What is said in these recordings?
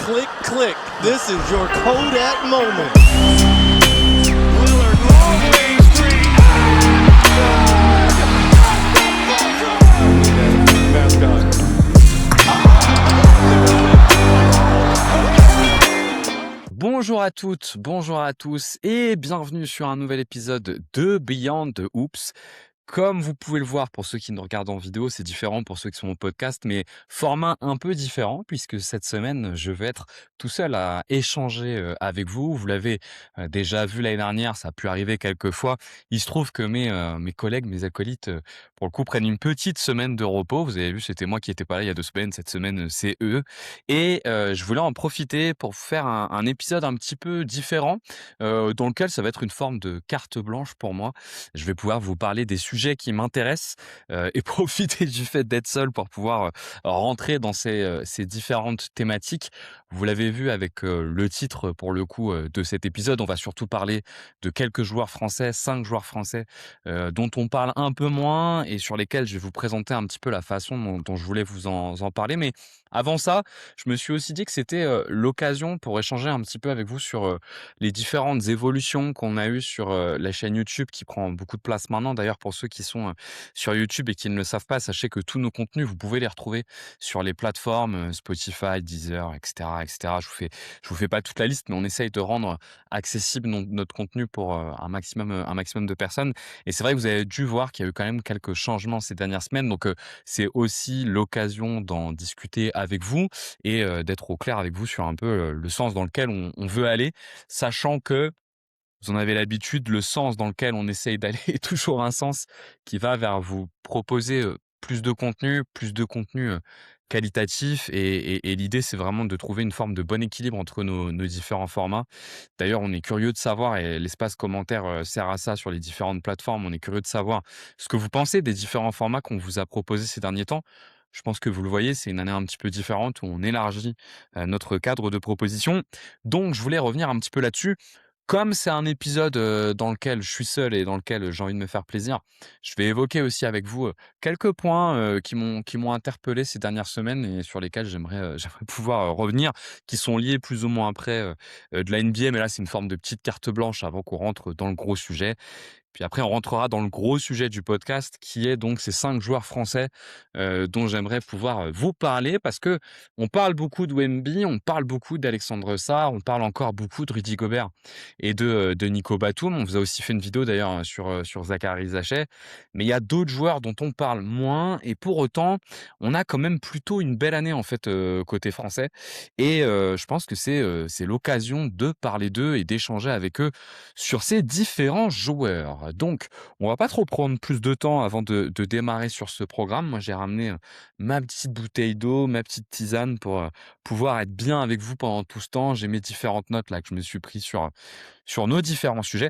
click, click. This is your Kodak moment. Lillard, long range three. Mascot. Bonjour à toutes, bonjour à tous et bienvenue sur un nouvel épisode de Beyond the Hoops. Comme vous pouvez le voir pour ceux qui nous regardent en vidéo, c'est différent pour ceux qui sont au podcast, mais format un peu différent puisque cette semaine, je vais être tout seul à échanger avec vous. Vous l'avez déjà vu l'année dernière, ça a pu arriver quelques fois. Il se trouve que mes collègues, mes acolytes, pour le coup, prennent une petite semaine de repos. Vous avez vu, c'était moi qui n'étais pas là il y a 2 semaines. Cette semaine, c'est eux. Et je voulais en profiter pour faire un épisode un petit peu différent dans lequel ça va être une forme de carte blanche pour moi. Je vais pouvoir vous parler des sujets qui m'intéressent et profiter du fait d'être seul pour pouvoir rentrer dans ces différentes thématiques. Vous l'avez vu avec le titre pour le coup de cet épisode. On va surtout parler de quelques joueurs français, 5 joueurs français dont on parle un peu moins et sur lesquels je vais vous présenter un petit peu la façon dont je voulais vous en parler. Mais avant ça, je me suis aussi dit que c'était l'occasion pour échanger un petit peu avec vous sur les différentes évolutions qu'on a eues sur la chaîne YouTube qui prend beaucoup de place maintenant. D'ailleurs, pour ceux qui sont sur YouTube et qui ne le savent pas, sachez que tous nos contenus, vous pouvez les retrouver sur les plateformes Spotify, Deezer, etc., etc. Je vous fais pas toute la liste, mais on essaye de rendre accessible notre contenu pour un maximum de personnes. Et c'est vrai que vous avez dû voir qu'il y a eu quand même quelques changements ces dernières semaines. Donc, c'est aussi l'occasion d'en discuter avec vous et d'être au clair avec vous sur un peu le sens dans lequel on veut aller, sachant que vous en avez l'habitude, le sens dans lequel on essaye d'aller est toujours un sens qui va vers vous proposer plus de contenu qualitatif et l'idée, c'est vraiment de trouver une forme de bon équilibre entre nos différents formats. D'ailleurs, on est curieux de savoir, et l'espace commentaire sert à ça sur les différentes plateformes, on est curieux de savoir ce que vous pensez des différents formats qu'on vous a proposés ces derniers temps. Je pense que vous le voyez, c'est une année un petit peu différente où on élargit notre cadre de proposition. Donc, je voulais revenir un petit peu là-dessus. Comme c'est un épisode dans lequel je suis seul et dans lequel j'ai envie de me faire plaisir, je vais évoquer aussi avec vous quelques points qui m'ont interpellé ces dernières semaines et sur lesquels j'aimerais pouvoir revenir, qui sont liés plus ou moins après de la NBA. Mais là, c'est une forme de petite carte blanche avant qu'on rentre dans le gros sujet. Puis après, on rentrera dans le gros sujet du podcast, qui est donc ces 5 joueurs français dont j'aimerais pouvoir vous parler, parce que on parle beaucoup de Wemby, on parle beaucoup d'Alexandre Sarr, on parle encore beaucoup de Rudy Gobert et de Nico Batum. On vous a aussi fait une vidéo d'ailleurs sur Zachary Zaché. Mais il y a d'autres joueurs dont on parle moins, et pour autant, on a quand même plutôt une belle année en fait côté français. Et je pense que c'est l'occasion de parler d'eux et d'échanger avec eux sur ces différents joueurs. Donc, on va pas trop prendre plus de temps avant de démarrer sur ce programme. Moi, j'ai ramené ma petite bouteille d'eau, ma petite tisane pour pouvoir être bien avec vous pendant tout ce temps. J'ai mes différentes notes là que je me suis pris sur nos différents sujets.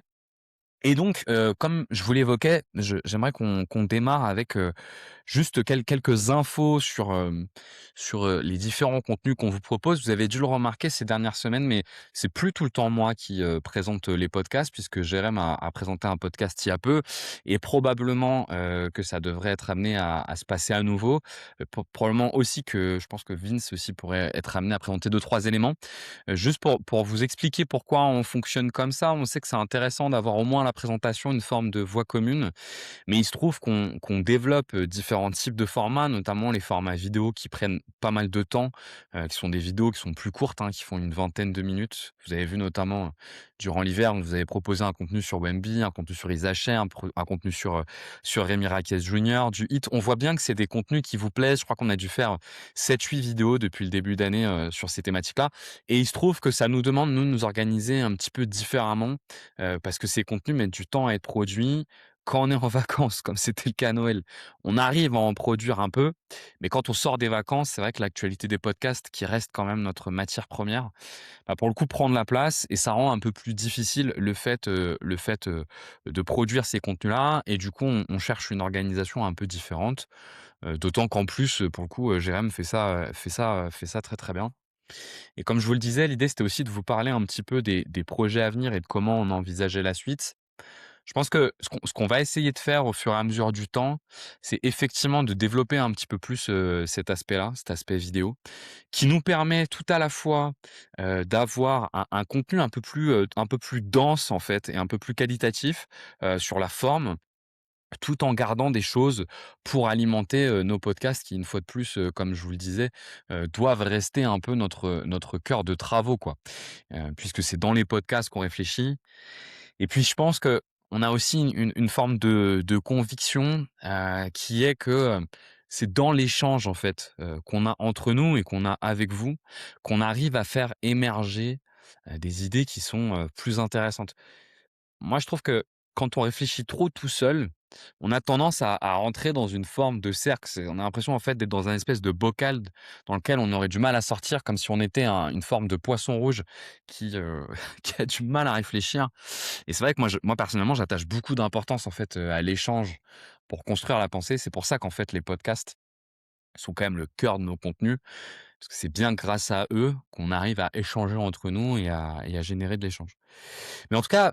Et donc, comme je vous l'évoquais, j'aimerais qu'on démarre avec juste quelques infos sur les différents contenus qu'on vous propose. Vous avez dû le remarquer ces dernières semaines, mais c'est plus tout le temps moi qui présente les podcasts, puisque Jérém a présenté un podcast il y a peu, et probablement que ça devrait être amené à se passer à nouveau. Probablement aussi que je pense que Vince aussi pourrait être amené à présenter 2-3 éléments. Juste pour vous expliquer pourquoi on fonctionne comme ça, on sait que c'est intéressant d'avoir au moins la présentation, une forme de voix commune. Mais il se trouve qu'on développe différents types de formats, notamment les formats vidéo qui prennent pas mal de temps, qui sont des vidéos qui sont plus courtes, qui font une vingtaine de minutes. Vous avez vu notamment durant l'hiver, on vous avait proposé un contenu sur Wemby, un contenu sur Isaachet, un contenu sur Rémi Raquez Jr., du Hit. On voit bien que c'est des contenus qui vous plaisent. Je crois qu'on a dû faire 7-8 vidéos depuis le début d'année sur ces thématiques-là. Et il se trouve que ça nous demande, nous, de nous organiser un petit peu différemment, parce que ces contenus mettent du temps à être produits. Quand on est en vacances, comme c'était le cas à Noël, on arrive à en produire un peu. Mais quand on sort des vacances, c'est vrai que l'actualité des podcasts, qui reste quand même notre matière première, pour le coup, prend de la place, et ça rend un peu plus difficile le fait de produire ces contenus-là. Et du coup, on cherche une organisation un peu différente. D'autant qu'en plus, pour le coup, Jérém fait ça très très bien. Et comme je vous le disais, l'idée, c'était aussi de vous parler un petit peu des projets à venir et de comment on envisageait la suite. Je pense que ce qu'on va essayer de faire au fur et à mesure du temps, c'est effectivement de développer un petit peu plus, cet aspect-là, cet aspect vidéo, qui nous permet tout à la fois, d'avoir un contenu un peu plus dense en fait et un peu plus qualitatif, sur la forme, tout en gardant des choses pour alimenter, nos podcasts qui une fois de plus, comme je vous le disais, doivent rester un peu notre cœur de travaux quoi. Puisque c'est dans les podcasts qu'on réfléchit et puis je pense que on a aussi une forme de conviction, qui est que, c'est dans l'échange en fait, qu'on a entre nous et qu'on a avec vous, qu'on arrive à faire émerger, des idées qui sont, plus intéressantes. Moi, je trouve que quand on réfléchit trop tout seul, on a tendance à rentrer dans une forme de cercle. On a l'impression en fait d'être dans un espèce de bocal dans lequel on aurait du mal à sortir, comme si on était une forme de poisson rouge qui, qui a du mal à réfléchir. Et c'est vrai que moi personnellement, j'attache beaucoup d'importance en fait à l'échange pour construire la pensée. C'est pour ça qu'en fait les podcasts sont quand même le cœur de nos contenus, parce que c'est bien grâce à eux qu'on arrive à échanger entre nous et à générer de l'échange. Mais en tout cas,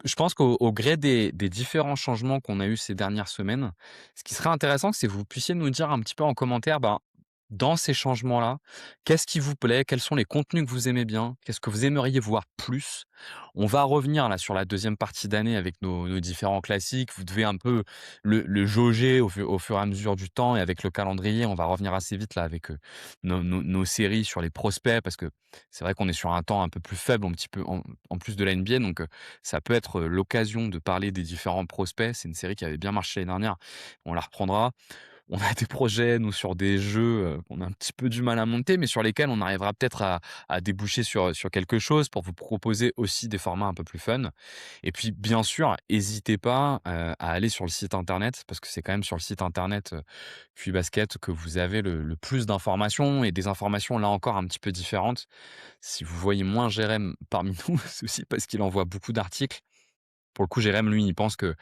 je pense qu'au gré des différents changements qu'on a eus ces dernières semaines, ce qui serait intéressant, c'est que vous puissiez nous dire un petit peu en commentaire, ben, dans ces changements-là, qu'est-ce qui vous plaît? Quels sont les contenus que vous aimez bien? Qu'est-ce que vous aimeriez voir plus? On va revenir là sur la deuxième partie d'année avec nos différents classiques. Vous devez un peu le jauger au fur et à mesure du temps et avec le calendrier, on va revenir assez vite là avec, nos séries sur les prospects parce que c'est vrai qu'on est sur un temps un peu plus faible, un petit peu en plus de la NBA donc ça peut être, l'occasion de parler des différents prospects. C'est une série qui avait bien marché l'année dernière, on la reprendra. On a des projets, nous, sur des jeux, qu'on a un petit peu du mal à monter, mais sur lesquels on arrivera peut-être à déboucher sur quelque chose pour vous proposer aussi des formats un peu plus fun. Et puis, bien sûr, hésitez pas, à aller sur le site internet parce que c'est quand même sur le site internet, Cubasket que vous avez le plus d'informations et des informations, là encore, un petit peu différentes. Si vous voyez moins Jérém parmi nous, c'est aussi parce qu'il envoie beaucoup d'articles. Pour le coup, Jérém, lui, il pense que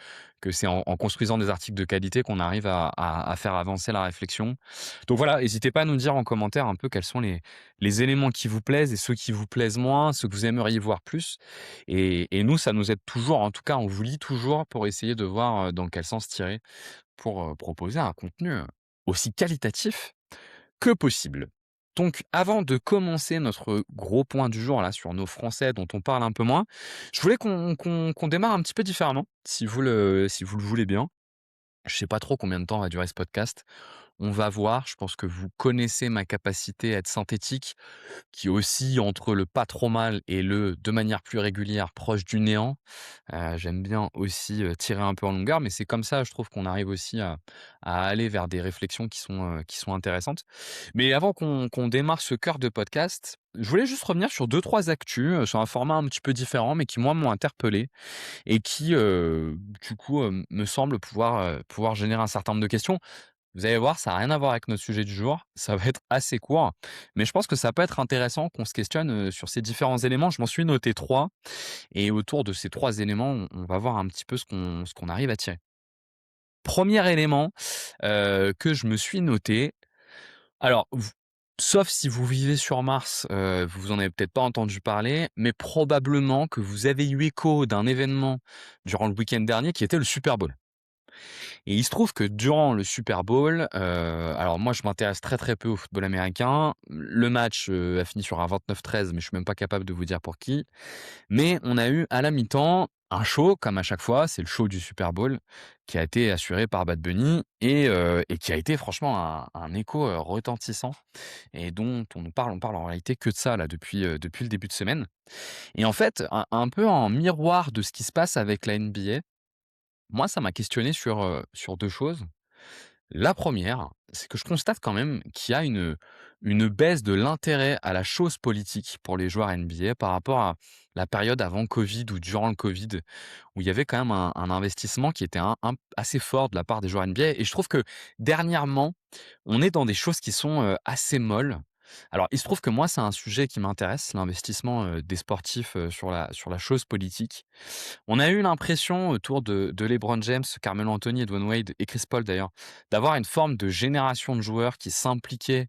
c'est en construisant des articles de qualité qu'on arrive à faire avancer la réflexion. Donc voilà, n'hésitez pas à nous dire en commentaire un peu quels sont les éléments qui vous plaisent et ceux qui vous plaisent moins, ceux que vous aimeriez voir plus. Et nous, ça nous aide toujours, en tout cas, on vous lit toujours pour essayer de voir, dans quel sens tirer pour, proposer un contenu, aussi qualitatif que possible. Donc, avant de commencer notre gros point du jour là sur nos Français dont on parle un peu moins, je voulais qu'on démarre un petit peu différemment, si vous le voulez bien. Je sais pas trop combien de temps va durer ce podcast. On va voir. Je pense que vous connaissez ma capacité à être synthétique, qui oscille entre le pas trop mal et le de manière plus régulière proche du néant. J'aime bien aussi, tirer un peu en longueur, mais c'est comme ça, je trouve qu'on arrive aussi à aller vers des réflexions qui sont intéressantes. Mais avant qu'on démarre ce cœur de podcast, je voulais juste revenir sur deux trois actus, sur un format un petit peu différent, mais qui moi m'ont interpellé et qui, du coup, me semblent pouvoir générer un certain nombre de questions. Vous allez voir, ça a rien à voir avec notre sujet du jour, ça va être assez court, mais je pense que ça peut être intéressant qu'on se questionne, sur ces différents éléments. Je m'en suis noté 3 et autour de ces 3 éléments, on va voir un petit peu ce qu'on arrive à tirer. Premier élément, que je me suis noté, alors v sauf si vous vivez sur Mars, vous en avez peut-être pas entendu parler, mais probablement que vous avez eu écho d'un événement durant le week-end dernier qui était le Super Bowl. Et il se trouve que durant le Super Bowl, alors moi je m'intéresse très, très peu au football américain. Le match, a fini sur un 29-13, mais je suis même pas capable de vous dire pour qui. Mais on a eu à la mi-temps un show, comme à chaque fois, c'est le show du Super Bowl, qui a été assuré par Bad Bunny et qui a été franchement un écho, retentissant et dont on parle en réalité que de ça là depuis le début de semaine. Et en fait, un peu en miroir de ce qui se passe avec la NBA, moi ça m'a questionné sur 2 choses. La première, c'est que je constate quand même qu'il y a une baisse de l'intérêt à la chose politique pour les joueurs NBA par rapport à la période avant Covid ou durant le Covid, où il y avait quand même un investissement qui était assez fort de la part des joueurs NBA. Et je trouve que dernièrement, on est dans des choses qui sont assez molles. Alors, il se trouve que moi, c'est un sujet qui m'intéresse, l'investissement des sportifs sur la chose politique. On a eu l'impression autour de LeBron James, Carmelo Anthony et Dwayne Wade et Chris Paul d'ailleurs, d'avoir une forme de génération de joueurs qui s'impliquaient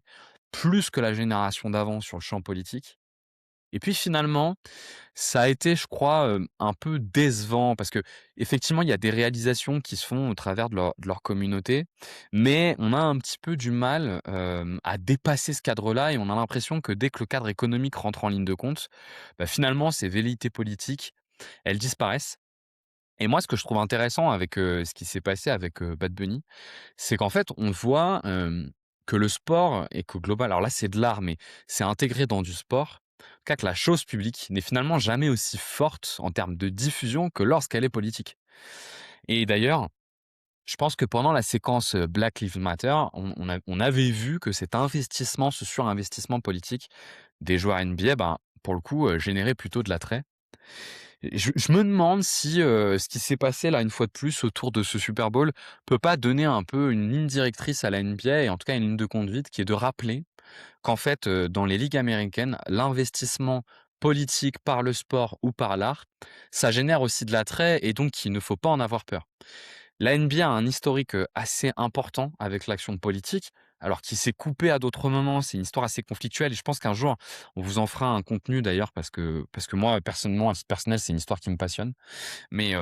plus que la génération d'avant sur le champ politique. Et puis finalement, ça a été, je crois, un peu décevant parce que effectivement, il y a des réalisations qui se font au travers de leur communauté, mais on a un petit peu du mal, à dépasser ce cadre-là et on a l'impression que dès que le cadre économique rentre en ligne de compte, bah, finalement, ces velléités politiques, elles disparaissent. Et moi, ce que je trouve intéressant avec, ce qui s'est passé avec, Bad Bunny, c'est qu'en fait, on voit, que le sport et qu'au global alors là, c'est de l'art, mais c'est intégré dans du sport, en tout cas que la chose publique n'est finalement jamais aussi forte en termes de diffusion que lorsqu'elle est politique. Et d'ailleurs, je pense que pendant la séquence, Black Lives Matter, on avait vu que cet investissement, ce surinvestissement politique des joueurs NBA, ben, pour le coup, générait plutôt de l'attrait. Et je me demande si, ce qui s'est passé là, une fois de plus, autour de ce Super Bowl, peut pas donner un peu une ligne directrice à la NBA et en tout cas une ligne de conduite qui est de rappeler qu'en fait, dans les ligues américaines, l'investissement politique par le sport ou par l'art, ça génère aussi de l'attrait et donc il ne faut pas en avoir peur. La NBA a un historique, assez important avec l'action politique, alors qu'il s'est coupé à d'autres moments. C'est une histoire assez conflictuelle et je pense qu'un jour, on vous en fera un contenu d'ailleurs parce que moi, personnellement, à titre personnel, c'est une histoire qui me passionne. Mais,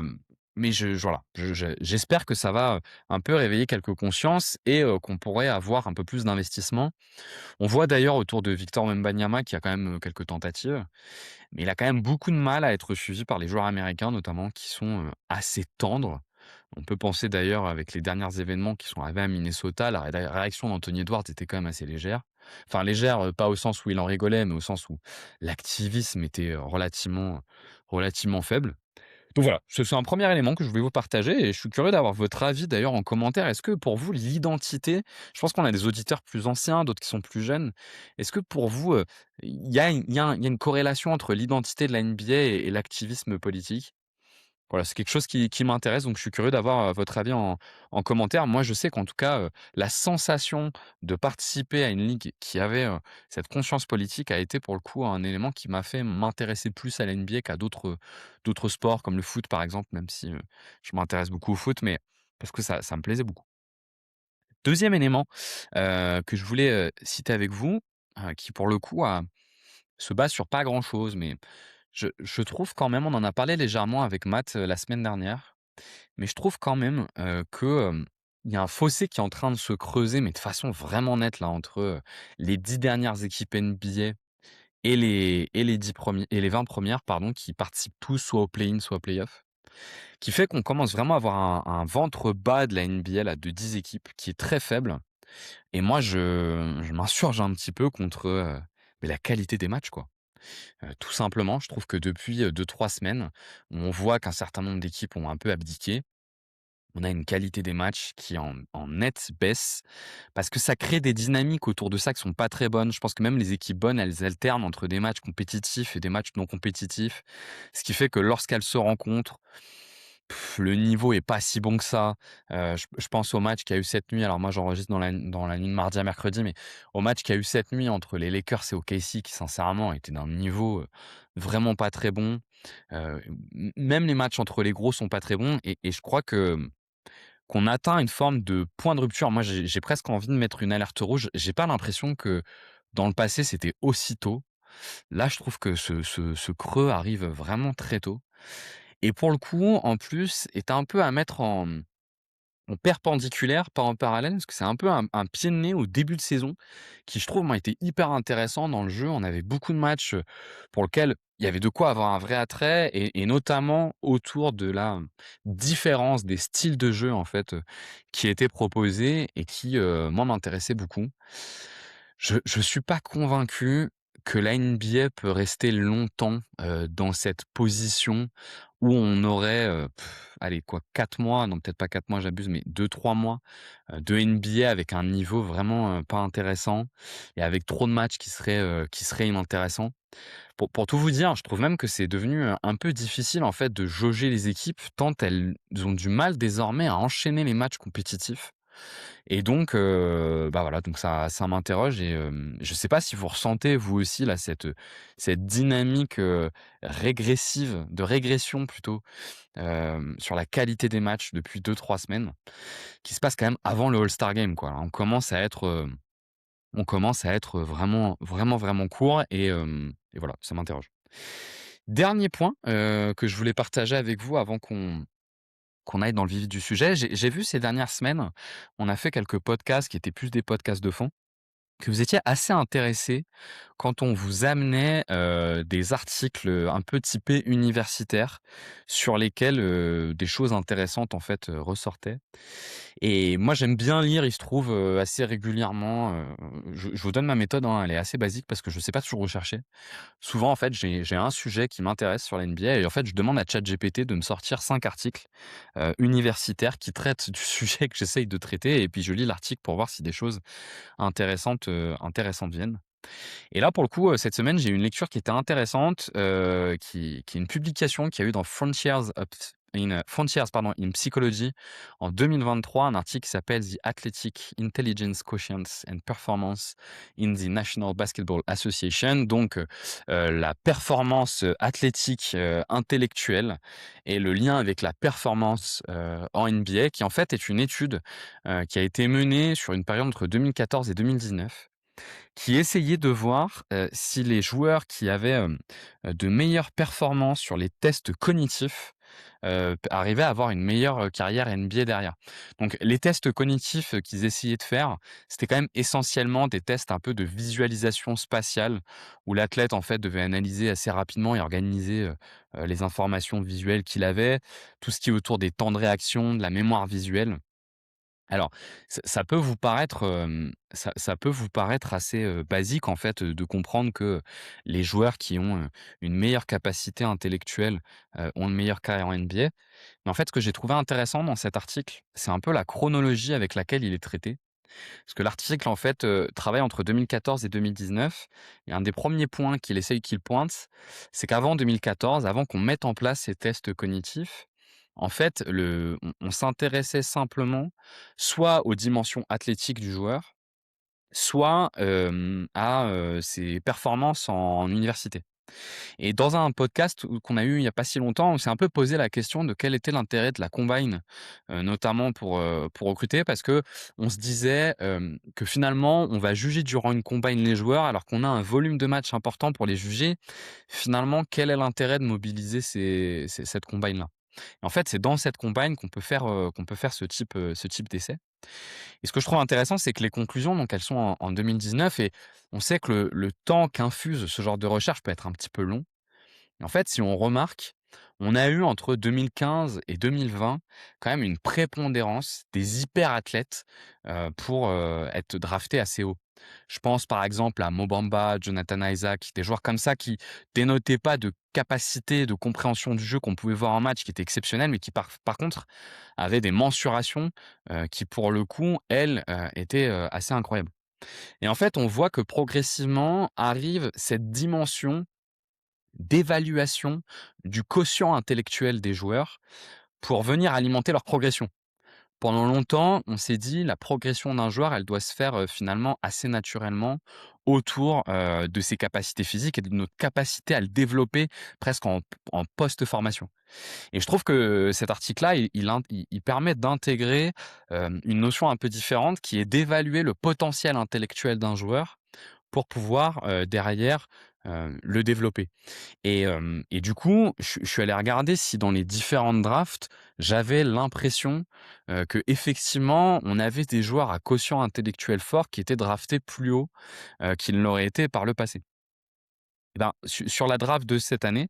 voilà, j'espère que ça va, un peu réveiller quelques consciences et qu'on pourrait avoir un peu plus d'investissement. On voit d'ailleurs autour de Victor Wembanyama qu'il y a quand même, quelques tentatives, mais il a quand même beaucoup de mal à être suivi par les joueurs américains notamment qui sont, assez tendres. On peut penser d'ailleurs avec les derniers événements qui sont arrivés à Minnesota, la réaction d'Anthony Edwards était quand même assez légère. Enfin légère, pas au sens où il en rigolait, mais au sens où l'activisme était, relativement faible. Donc voilà, c'est un premier élément que je voulais vous partager et je suis curieux d'avoir votre avis d'ailleurs en commentaire. Est-ce que pour vous l'identité, je pense qu'on a des auditeurs plus anciens, d'autres qui sont plus jeunes. Est-ce que pour vous, il y a une corrélation entre l'identité de la NBA et l'activisme politique? Voilà, c'est quelque chose qui m'intéresse, donc je suis curieux d'avoir, votre avis en commentaire. Moi, je sais qu'en tout cas, la sensation de participer à une ligue qui avait, cette conscience politique a été pour le coup un élément qui m'a fait m'intéresser plus à la NBA qu'à d'autres sports comme le foot, par exemple, même si, je m'intéresse beaucoup au foot, mais parce que ça me plaisait beaucoup. Deuxième élément, que je voulais, citer avec vous, qui pour le coup se base sur pas grand chose, mais je trouve quand même, on en a parlé légèrement avec Matt, la semaine dernière, mais je trouve quand même, il y a un fossé qui est en train de se creuser, mais de façon vraiment nette là, entre, les 10 dernières équipes NBA et les 10 premiers et les 20 premières pardon, qui participent tous soit au play-in, soit aux play-off. Qui fait qu'on commence vraiment à avoir un ventre bas de la NBA là, de 10 équipes qui est très faible et moi je m'insurge un petit peu contre, beh, la qualité des matchs, quoi. Tout simplement, je trouve que depuis, 2-3 semaines, on voit qu'un certain nombre d'équipes ont un peu abdiqué. On a une qualité des matchs qui est en nette baisse, parce que ça crée des dynamiques autour de ça qui sont pas très bonnes. Je pense que même les équipes bonnes, elles alternent entre des matchs compétitifs et des matchs non compétitifs. Ce qui fait que lorsqu'elles se rencontrent, le niveau est pas si bon que ça. Je pense au match qu'il y a eu cette nuit, alors moi j'enregistre dans la nuit de mardi à mercredi, mais au match qu'il y a eu cette nuit entre les Lakers et OKC qui sincèrement était d'un niveau, vraiment pas très bon. Même les matchs entre les gros sont pas très bons et je crois qu'on atteint une forme de point de rupture. Moi j'ai presque envie de mettre une alerte rouge. J'ai pas l'impression que dans le passé c'était aussi tôt. Là je trouve que ce creux arrive vraiment très tôt. Et pour le coup, en plus, est un peu à mettre en perpendiculaire, pas en parallèle, parce que c'est un peu un pied de nez au début de saison qui, je trouve, moi, était hyper intéressant dans le jeu. On avait beaucoup de matchs, pour lesquels il y avait de quoi avoir un vrai attrait et notamment autour de la différence des styles de jeu, en fait, qui étaient proposés et qui, moi, m'intéressaient beaucoup. Je suis pas convaincu que la NBA peut rester longtemps, dans cette position où on aurait, allez quoi 4 mois, non peut-être pas 4 mois j'abuse, mais 2-3 mois, de NBA avec un niveau vraiment, pas intéressant et avec trop de matchs qui seraient inintéressants. Pour tout vous dire, je trouve même que c'est devenu, un peu difficile en fait de jauger les équipes tant elles ont du mal désormais à enchaîner les matchs compétitifs. Et donc, bah, voilà, donc ça m'interroge et je sais pas si vous ressentez vous aussi là cette dynamique, régressive de régression plutôt, sur la qualité des matchs depuis 2-3 semaines, qui se passe quand même avant le All-Star Game, quoi. On commence à être vraiment, vraiment, vraiment court Et voilà, ça m'interroge. Dernier point, que je voulais partager avec vous avant qu'on aille dans le vif du sujet. J'ai vu ces dernières semaines, on a fait quelques podcasts qui étaient plus des podcasts de fond, que vous étiez assez intéressés quand on vous amenait, des articles, un peu typés universitaires sur lesquels, des choses intéressantes en fait, ressortaient. Et moi j'aime bien lire, il se trouve, assez régulièrement, je vous donne ma méthode, hein, elle est assez basique parce que je sais pas toujours rechercher. Souvent, en fait, j'ai un sujet qui m'intéresse sur la NBA et en fait, je demande à ChatGPT de me sortir 5 articles, universitaires qui traitent du sujet que j'essaye de traiter et puis je lis l'article pour voir si des choses intéressantes viennent. Et là, pour le coup, cette semaine, j'ai eu une lecture qui était intéressante, qui est une publication qu'il y a eu dans Frontiers, pardon, in Psychology en 2023, un article qui s'appelle «The Athletic Intelligence Quotient and Performance in the National Basketball Association», donc la performance, athlétique, intellectuelle et le lien avec la performance, en NBA, qui en fait est une étude, qui a été menée sur une période entre 2014 et 2019, qui essayait de voir, si les joueurs qui avaient, de meilleures performances sur les tests cognitifs, arrivaient à avoir une meilleure, carrière NBA derrière. Donc les tests cognitifs, qu'ils essayaient de faire, c'était quand même essentiellement des tests un peu de visualisation spatiale, où l'athlète, en fait, devait analyser assez rapidement et organiser, les informations visuelles qu'il avait, tout ce qui est autour des temps de réaction, de la mémoire visuelle. Alors, ça peut vous paraître, ça peut vous paraître assez, basique en fait, de comprendre que les joueurs qui ont, une meilleure capacité intellectuelle, ont une meilleure carrière en NBA. Mais en fait, ce que j'ai trouvé intéressant dans cet article, c'est un peu la chronologie avec laquelle il est traité. Parce que l'article en fait, travaille entre 2014 et 2019 et un des premiers points qu'il pointe, c'est qu'avant 2014, avant qu'on mette en place ces tests cognitifs, en fait, on s'intéressait simplement soit aux dimensions athlétiques du joueur, soit, à, ses performances en université. Et dans un podcast qu'on a eu il y a pas si longtemps, on s'est un peu posé la question de quel était l'intérêt de la combine, notamment pour recruter, parce que on se disait, que finalement on va juger durant une combine les joueurs alors qu'on a un volume de matchs important pour les juger. Finalement, quel est l'intérêt de mobiliser cette combine-là? Et en fait, c'est dans cette combine qu'on peut faire ce type d'essai. Et ce que je trouve intéressant, c'est que les conclusions, donc elles sont en 2019 et on sait que le temps qu'infuse ce genre de recherche peut être un petit peu long. Et en fait, si on remarque, on a eu entre 2015 et 2020 quand même une prépondérance des hyperathlètes, pour, être draftés assez haut. Je pense par exemple à Mo Bamba, Jonathan Isaac, des joueurs comme ça qui dénotaient pas de capacité de compréhension du jeu qu'on pouvait voir en match qui était exceptionnelle, mais qui par contre avaient des mensurations, qui pour le coup, elles, étaient, assez incroyables. Et en fait, on voit que progressivement arrive cette dimension d'évaluation du quotient intellectuel des joueurs pour venir alimenter leur progression. Pendant longtemps, on s'est dit la progression d'un joueur, elle doit se faire, finalement assez naturellement autour, de ses capacités physiques et de notre capacité à le développer presque en post-formation. Et je trouve que cet article-là, il permet d'intégrer, une notion un peu différente qui est d'évaluer le potentiel intellectuel d'un joueur pour pouvoir, derrière, le développer. Et du coup, je suis allé regarder si dans les différentes drafts, j'avais l'impression, qu'effectivement, on avait des joueurs à quotient intellectuel fort qui étaient draftés plus haut, qu'ils ne l'auraient été par le passé. Et ben, sur la draft de cette année,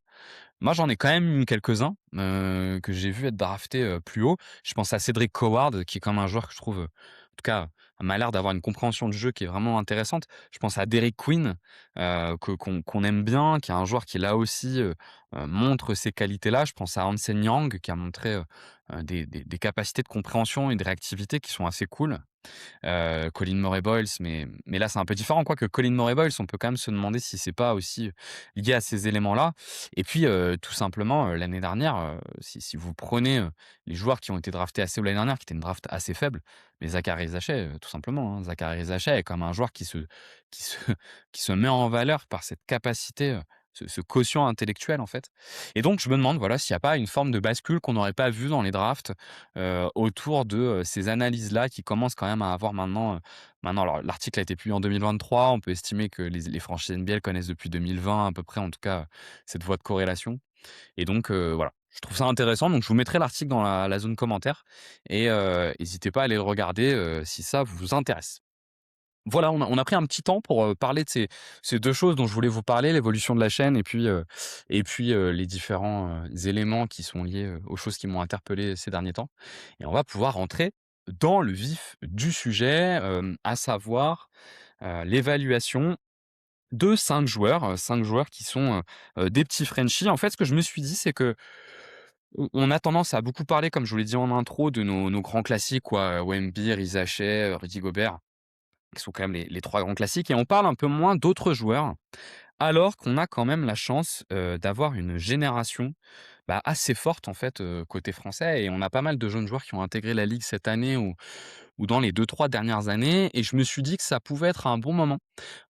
moi, j'en ai quand même eu quelques-uns, que j'ai vu être draftés, plus haut. Je pense à Cédric Howard, qui est comme un joueur que je trouve, en tout cas, m'a l'air d'avoir une compréhension du jeu qui est vraiment intéressante. Je pense à Derrick Queen, qu'on aime bien, qui est un joueur qui là aussi, montre ces qualités-là. Je pense à Hansen Yang, qui a montré, des capacités de compréhension et de réactivité qui sont assez cool. Colin Murray-Boyles, mais là, c'est un peu différent. Quoique Colin Murray-Boyles, on peut quand même se demander si c'est pas aussi lié à ces éléments-là. Et puis, tout simplement, l'année dernière, si vous prenez, les joueurs qui ont été draftés assez haut l'année dernière, qui était une draft assez faible, mais Zachary Zaché, tout simplement, hein. Zachary Zaché est comme un joueur qui se qui se met en valeur par cette capacité, ce quotient intellectuel, en fait. Et donc je me demande, voilà, s'il y a pas une forme de bascule qu'on n'aurait pas vue dans les drafts, autour de, ces analyses-là qui commencent quand même à avoir maintenant alors l'article a été publié en 2023, on peut estimer que les franchises NBA connaissent depuis 2020 à peu près, en tout cas, cette voie de corrélation. Et donc voilà, je trouve ça intéressant, donc je vous mettrai l'article dans la zone commentaire et hésitez pas à aller le regarder, si ça vous intéresse. Voilà, on a pris un petit temps pour, parler de ces 2 choses dont je voulais vous parler, l'évolution de la chaîne et puis les différents, éléments qui sont liés, aux choses qui m'ont interpellé ces derniers temps. Et on va pouvoir rentrer dans le vif du sujet, à savoir, l'évaluation de 5 joueurs qui sont, des petits Frenchies. En fait, ce que je me suis dit, c'est que on a tendance à beaucoup parler, comme je vous l'ai dit en intro, de nos grands classiques quoi, Wemby, Risa Shea, Rudy Gobert, qui sont quand même les 3 grands classiques et on parle un peu moins d'autres joueurs, alors qu'on a quand même la chance, d'avoir une génération, bah, assez forte en fait, côté français et on a pas mal de jeunes joueurs qui ont intégré la ligue cette année ou dans les 2-3 dernières années et je me suis dit que ça pouvait être un bon moment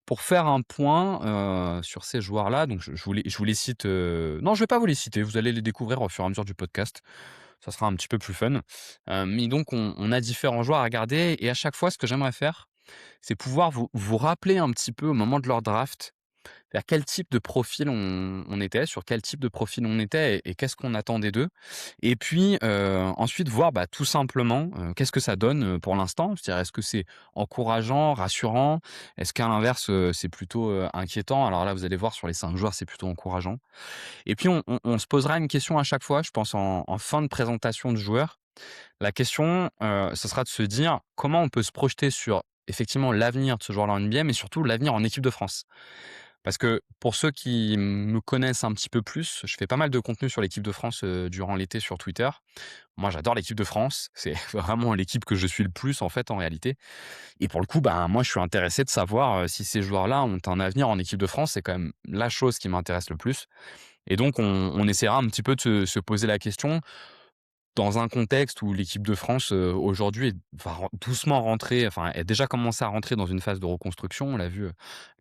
pour faire un point, sur ces joueurs-là. Donc je vous les cite, non je vais pas vous les citer, vous allez les découvrir au fur et à mesure du podcast. Ça sera un petit peu plus fun. Mais donc on a différents joueurs à regarder et à chaque fois ce que j'aimerais faire, c'est pouvoir vous rappeler un petit peu au moment de leur draft, vers quel type de profil on était, sur quel type de profil on était et qu'est-ce qu'on attendait d'eux. Et puis, ensuite voir, bah, tout simplement, qu'est-ce que ça donne, pour l'instant? C'est-à-dire, est-ce que c'est encourageant, rassurant? Est-ce qu'à l'inverse, c'est plutôt, inquiétant? Alors là, vous allez voir sur les 5 joueurs, c'est plutôt encourageant. Et puis on se posera une question à chaque fois, je pense en fin de présentation de joueurs. La question, ce sera de se dire: comment on peut se projeter sur, effectivement, l'avenir de ce joueur-là en NBA, mais surtout l'avenir en équipe de France? Parce que pour ceux qui me connaissent un petit peu plus, je fais pas mal de contenu sur l'équipe de France, durant l'été sur Twitter. Moi, j'adore l'équipe de France, c'est vraiment l'équipe que je suis le plus, en fait, en réalité et pour le coup, ben, moi, je suis intéressé de savoir, si ces joueurs-là ont un avenir en équipe de France. C'est quand même la chose qui m'intéresse le plus et donc on essaiera un petit peu de se poser la question dans un contexte où l'équipe de France, aujourd'hui va doucement rentrer, enfin, elle a déjà commencé à rentrer dans une phase de reconstruction, on l'a vu,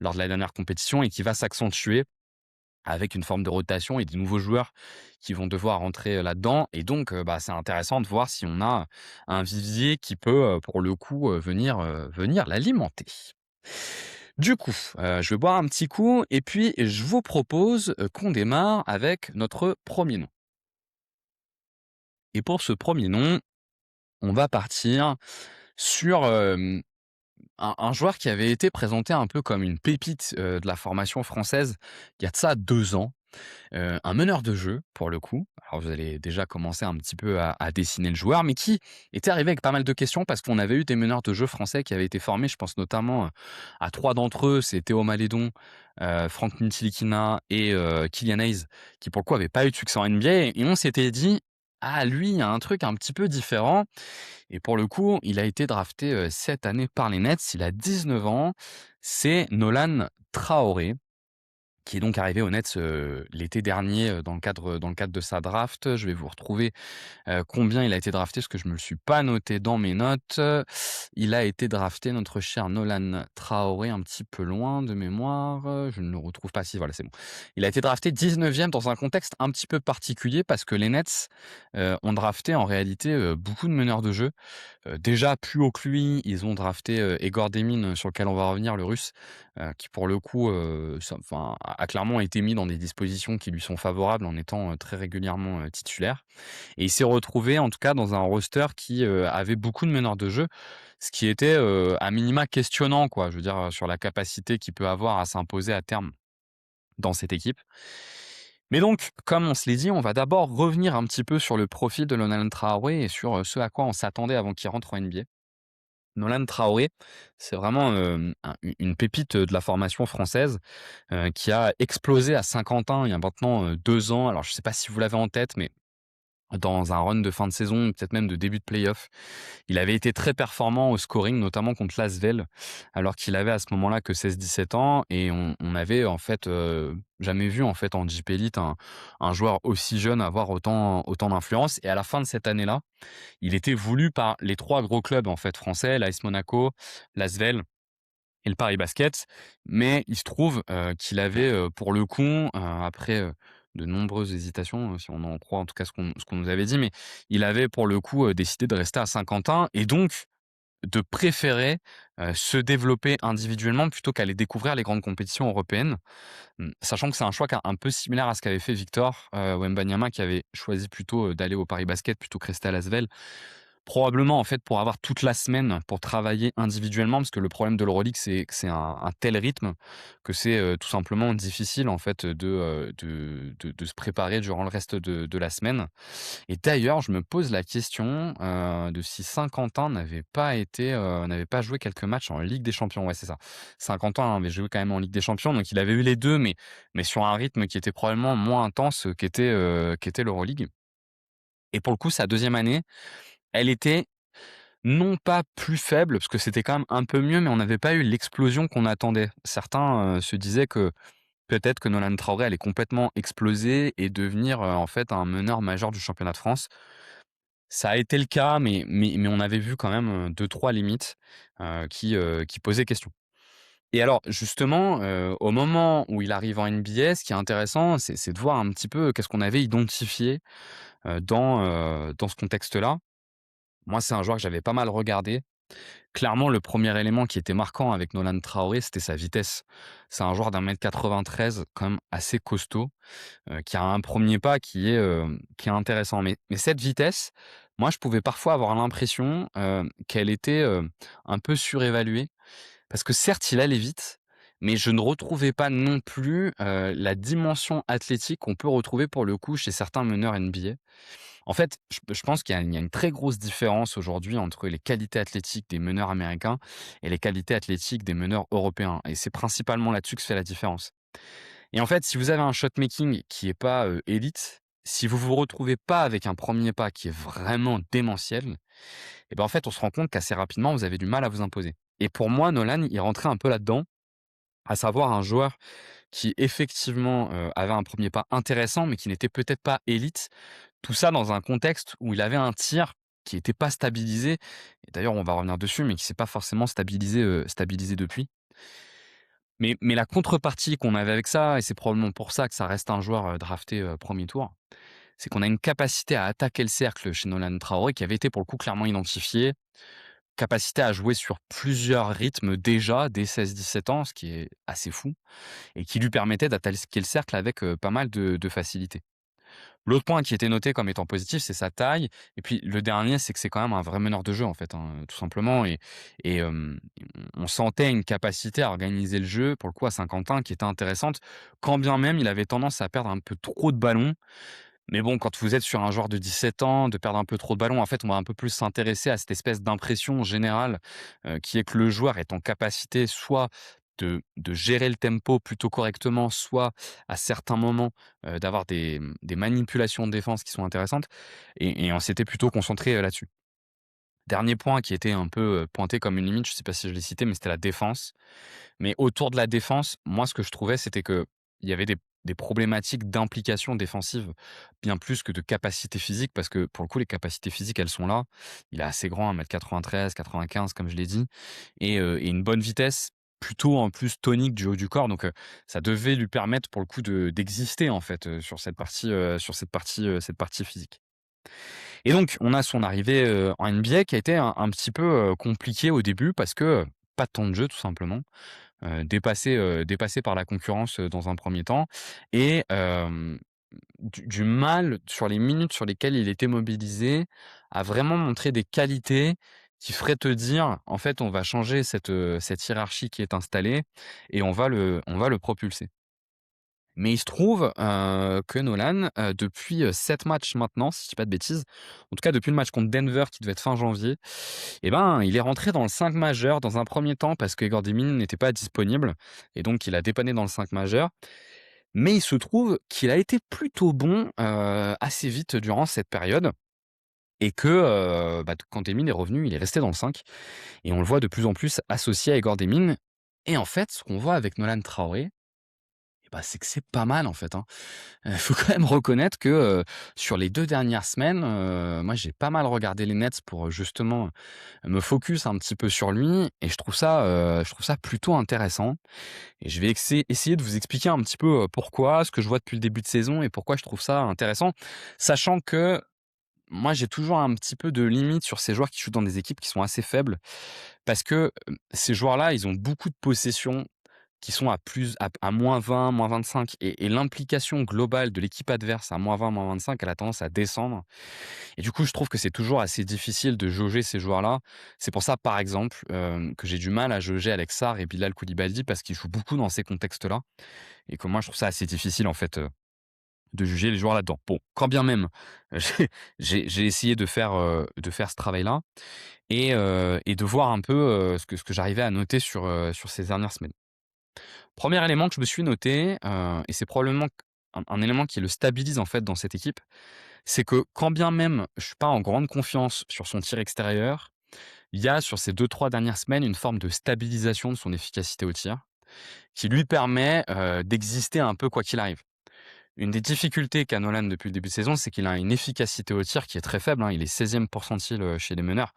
lors de la dernière compétition et qui va s'accentuer avec une forme de rotation et des nouveaux joueurs qui vont devoir rentrer, là-dedans et donc bah, c'est intéressant de voir si on a un vivier qui peut, pour le coup, venir l'alimenter. Du coup, je vais boire un petit coup et puis je vous propose, qu'on démarre avec notre premier nom et pour ce premier nom, on va partir sur, un joueur qui avait été présenté un peu comme une pépite, de la formation française, il y a de ça 2 ans. Un meneur de jeu, pour le coup. Alors vous allez déjà commencer un petit peu à dessiner le joueur, mais qui était arrivé avec pas mal de questions parce qu'on avait eu des meneurs de jeu français qui avaient été formés. Je pense notamment, à 3 d'entre eux, c'est Théo Malédon, Franck Ntilikina et Killian Hayes, qui pour le coup n'avaient pas eu de succès en NBA et on s'était dit: «Ah lui, il y a un truc un petit peu différent» et pour le coup, il a été drafté, cette année par les Nets. Il a 19 ans. C'est Nolan Traoré qui est donc arrivé aux Nets, l'été dernier, dans le cadre de sa draft. Je vais vous retrouver, combien il a été drafté, parce que je me le suis pas noté dans mes notes. Il a été drafté, notre cher Nolan Traoré, un petit peu loin de mémoire, je ne le retrouve pas. Si, voilà, c'est bon. Il a été drafté 19e dans un contexte un petit peu particulier parce que les Nets, ont drafté en réalité, beaucoup de meneurs de jeu. Déjà plus haut que lui, ils ont drafté, Egor Demin, sur lequel on va revenir, le Russe, qui pour le coup, a clairement été mis dans des dispositions qui lui sont favorables en étant, très régulièrement, titulaire et il s'est retrouvé en tout cas dans un roster qui, avait beaucoup de meneurs de jeu, ce qui était, à minima questionnant quoi. Je veux dire, sur la capacité qu'il peut avoir à s'imposer à terme dans cette équipe. Mais donc, comme on se l'est dit, on va d'abord revenir un petit peu sur le profil de Nolan Traoré et sur, ce à quoi on s'attendait avant qu'il rentre en NBA. Nolan Traoré, c'est vraiment, une pépite, de la formation française, qui a explosé à Saint-Quentin il y a maintenant, 2 ans. Alors je ne sais pas si vous l'avez en tête, mais dans un run de fin de saison, peut-être même de début de play-off, il avait été très performant au scoring, notamment contre l'Asvel, alors qu'il avait à ce moment-là que 16-17 ans et on avait en fait, jamais vu en fait en JP Elite un joueur aussi jeune avoir autant d'influence et à la fin de cette année-là, il était voulu par les 3 gros clubs en fait français, l'AS Monaco, l'Asvel et le Paris Basket. Mais il se trouve, qu'il avait, pour le coup, après, de nombreuses hésitations, si on en croit en tout cas ce qu'on nous avait dit, mais il avait pour le coup, décidé de rester à Saint-Quentin et donc de préférer, se développer individuellement plutôt qu'aller découvrir les grandes compétitions européennes. Sachant que c'est un choix qui est un peu similaire à ce qu'avait fait Victor Wembanyama qui avait choisi plutôt, d'aller au Paris Basket plutôt que rester à Lasvel. Probablement, en fait, pour avoir toute la semaine pour travailler individuellement, parce que le problème de l'Euroleague, c'est que c'est un tel rythme que c'est, tout simplement difficile, en fait, de se préparer durant le reste de la semaine. Et d'ailleurs, je me pose la question, de si Saint-Quentin n'avait pas joué quelques matchs en Ligue des Champions. Ouais, c'est ça. Saint-Quentin avait joué quand même en Ligue des Champions, donc il avait eu les 2, mais sur un rythme qui était probablement moins intense, qu'était l'Euroleague. Et pour le coup, sa deuxième année, elle était non pas plus faible, parce que c'était quand même un peu mieux, mais on n'avait pas eu l'explosion qu'on attendait. Certains, se disaient que peut-être que Nolan Traoré allait complètement exploser et devenir, en fait, un meneur majeur du championnat de France. Ça a été le cas, mais on avait vu quand même, 2-3 limites, qui posaient question. Et alors justement, au moment où il arrive en NBA, ce qui est intéressant, c'est de voir un petit peu qu'est-ce qu'on avait identifié, dans ce contexte-là. Moi, c'est un joueur que j'avais pas mal regardé. Clairement, le premier élément qui était marquant avec Nolan Traoré, c'était sa vitesse. C'est un joueur d'1,93 m quand même assez costaud, qui a un premier pas qui est intéressant. Mais cette vitesse, moi, je pouvais parfois avoir l'impression, qu'elle était, un peu surévaluée. Parce que certes, il allait vite, mais je ne retrouvais pas non plus, la dimension athlétique qu'on peut retrouver pour le coup chez certains meneurs NBA. En fait, je pense qu'il y a une très grosse différence aujourd'hui entre les qualités athlétiques des meneurs américains et les qualités athlétiques des meneurs européens et c'est principalement là-dessus que se fait la différence. Et en fait, si vous avez un shot making qui est pas, élite, si vous vous retrouvez pas avec un premier pas qui est vraiment démentiel, et ben, en fait, on se rend compte qu'assez rapidement, vous avez du mal à vous imposer. Et pour moi, Nolan, il rentrait un peu là-dedans, à savoir un joueur qui effectivement, avait un premier pas intéressant, mais qui n'était peut-être pas élite. Tout ça dans un contexte où il avait un tir qui était pas stabilisé et d'ailleurs on va revenir dessus, mais qui s'est pas forcément stabilisé depuis. Mais la contrepartie qu'on avait avec ça et c'est probablement pour ça que ça reste un joueur, drafté, 1er tour, c'est qu'on a une capacité à attaquer le cercle chez Nolan Traoré qui avait été pour le coup clairement identifiée. Capacité à jouer sur plusieurs rythmes déjà dès 16-17 ans, ce qui est assez fou et qui lui permettait d'attaquer le cercle avec, pas mal de facilité. L'autre point qui était noté comme étant positif, c'est sa taille et puis le dernier, c'est que c'est quand même un vrai meneur de jeu en fait, hein, tout simplement et on sentait une capacité à organiser le jeu, pour le coup à Saint-Quentin, qui était intéressante, quand bien même il avait tendance à perdre un peu trop de ballons. Mais bon, quand vous êtes sur un joueur de 17 ans, de perdre un peu trop de ballons, en fait, on va un peu plus s'intéresser à cette espèce d'impression générale, qui est que le joueur est en capacité soit de gérer le tempo plutôt correctement, soit à certains moments, d'avoir des manipulations de défense qui sont intéressantes et on s'était plutôt concentré, là-dessus. Dernier point qui était un peu, pointé comme une limite, je sais pas si je l'ai cité, mais c'était la défense. Mais autour de la défense, moi, ce que je trouvais, c'était qu'il y avait des problématiques d'implication défensive, bien plus que de capacité physique, parce que pour le coup, les capacités physiques, elles sont là. Il est assez grand, 1,93 m, 95 comme je l'ai dit, et une bonne vitesse, plutôt en plus tonique du haut du corps. Donc, ça devait lui permettre pour le coup d'exister en fait sur cette partie physique. Et donc, on a son arrivée en NBA qui a été un petit peu compliquée au début parce que pas de temps de jeu tout simplement. Dépassé par la concurrence, dans un premier temps et du mal sur les minutes sur lesquelles il était mobilisé à vraiment montrer des qualités qui feraient te dire: «En fait, on va changer cette hiérarchie qui est installée et on va le propulser». Mais il se trouve, que Nolan, depuis, 7 matchs maintenant, si je dis pas de bêtises, en tout cas depuis le match contre Denver qui devait être fin janvier, et ben, il est rentré dans le 5 majeur dans un premier temps parce que Igor Demin n'était pas disponible et donc il a dépanné dans le 5 majeur. Mais il se trouve qu'il a été plutôt bon, assez vite durant cette période et que, quand Demin est revenu, il est resté dans le 5 et on le voit de plus en plus associé à Igor Demin et en fait, ce qu'on voit avec Nolan Traoré, Bah, c'est que c'est pas mal en fait, hein. Faut quand même reconnaître que, sur les 2 dernières semaines, moi j'ai pas mal regardé les Nets pour, justement, me focus un petit peu sur lui et je trouve ça plutôt intéressant et je vais essayer de vous expliquer un petit peu, pourquoi, ce que je vois depuis le début de saison et pourquoi je trouve ça intéressant. Sachant que moi j'ai toujours un petit peu de limite sur ces joueurs qui jouent dans des équipes qui sont assez faibles parce que, ces joueurs-là, ils ont beaucoup de possessions qui sont à -20, -25 et l'implication globale de l'équipe adverse à -20, -25, elle a tendance à descendre et du coup, je trouve que c'est toujours assez difficile de jauger ces joueurs-là. C'est pour ça, par exemple, que j'ai du mal à jauger Alex Sarr et Bilal Koulibaly parce qu'ils jouent beaucoup dans ces contextes-là et que moi, je trouve ça assez difficile, en fait, de juger les joueurs là-dedans. Bon, quand bien même, j'ai essayé de faire ce travail-là et de voir un peu, ce que j'arrivais à noter sur ces dernières semaines. Premier élément que je me suis noté, et c'est probablement un élément qui le stabilise en fait dans cette équipe, c'est que quand bien même je suis pas en grande confiance sur son tir extérieur, il y a sur ces deux trois dernières semaines une forme de stabilisation de son efficacité au tir, qui lui permet, d'exister un peu quoi qu'il arrive. Une des difficultés qu'a Nolan depuis le début de saison, c'est qu'il a une efficacité au tir qui est très faible, hein. Il est 16e pourcentile, chez les meneurs.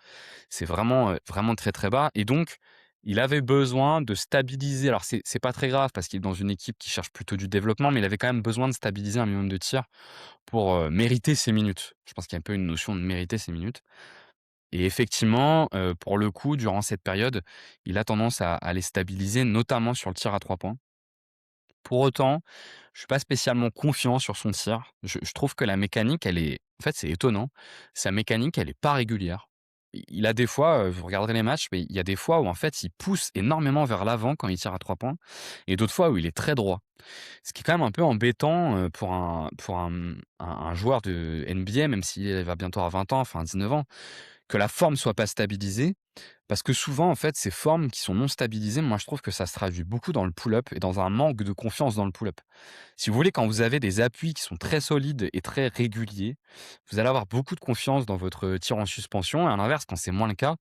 C'est vraiment, vraiment très, très bas et donc il avait besoin de stabiliser. Alors c'est pas très grave parce qu'il est dans une équipe qui cherche plutôt du développement, mais il avait quand même besoin de stabiliser un minimum de tirs pour, mériter ses minutes. Je pense qu'il y a un peu une notion de mériter ses minutes et effectivement, pour le coup, durant cette période, il a tendance à les stabiliser, notamment sur le tir à 3 points. Pour autant, je suis pas spécialement confiant sur son tir. Je trouve que la mécanique, elle est en fait, c'est étonnant. Sa mécanique, elle est pas régulière. Il a des fois, vous regarderez les matchs, mais il y a des fois où en fait, il pousse énormément vers l'avant quand il tire à 3 points et d'autres fois où il est très droit. Ce qui est quand même un peu embêtant, pour un joueur de NBA, même s'il va bientôt avoir 20 ans, enfin 19 ans, que la forme soit pas stabilisée. Parce que souvent, en fait, ces formes qui sont non stabilisées, moi, je trouve que ça se traduit beaucoup dans le pull-up et dans un manque de confiance dans le pull-up. Si vous voulez, quand vous avez des appuis qui sont très solides et très réguliers, vous allez avoir beaucoup de confiance dans votre tir en suspension. Et à l'inverse, quand c'est moins le cas,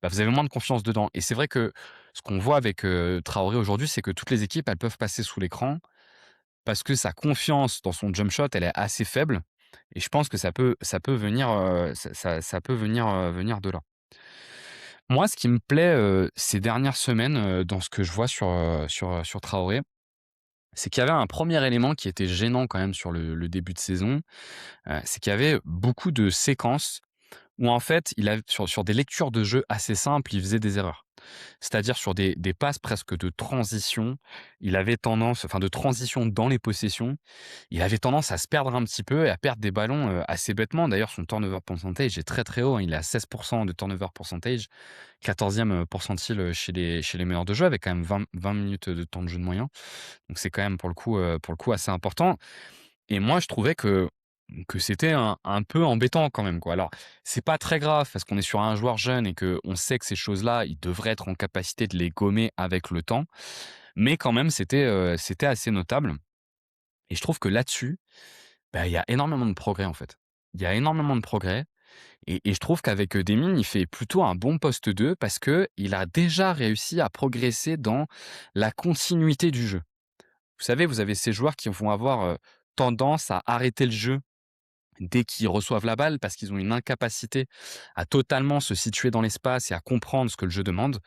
bah, vous avez moins de confiance dedans. Et c'est vrai que ce qu'on voit avec Traoré aujourd'hui, c'est que toutes les équipes, elles peuvent passer sous l'écran parce que sa confiance dans son jump shot, elle est assez faible. Et je pense que ça peut venir, ça peut venir, venir de là. Moi, ce qui me plaît, ces dernières semaines, dans ce que je vois sur Traoré, c'est qu'il y avait un premier élément qui était gênant quand même sur le début de saison, c'est qu'il y avait beaucoup de séquences où en fait, il a sur des lectures de jeu assez simples, il faisait des erreurs. C'est-à-dire sur des passes presque de transition, il avait tendance enfin de transition dans les possessions, il avait tendance à se perdre un petit peu et à perdre des ballons, assez bêtement. D'ailleurs, son turnover percentage est très, très haut, hein. Il est à 16 de turnover percentage, 14e percentile, chez les meneurs de jeu avec quand même 20 minutes de temps de jeu de moyen. Donc c'est quand même pour le coup assez important et moi je trouvais que c'était un peu embêtant quand même, quoi. Alors, c'est pas très grave parce qu'on est sur un joueur jeune et qu'on sait que ces choses-là, il devrait être en capacité de les gommer avec le temps. Mais quand même, c'était assez notable et je trouve que là-dessus, bah, il y a énormément de progrès, en fait. Il y a énormément de progrès et je trouve qu'avec, Demine, il fait plutôt un bon poste 2 parce que il a déjà réussi à progresser dans la continuité du jeu. Vous savez, vous avez ces joueurs qui vont avoir, tendance à arrêter le jeu dès qu'ils reçoivent la balle parce qu'ils ont une incapacité à totalement se situer dans l'espace et à comprendre ce que le jeu demande.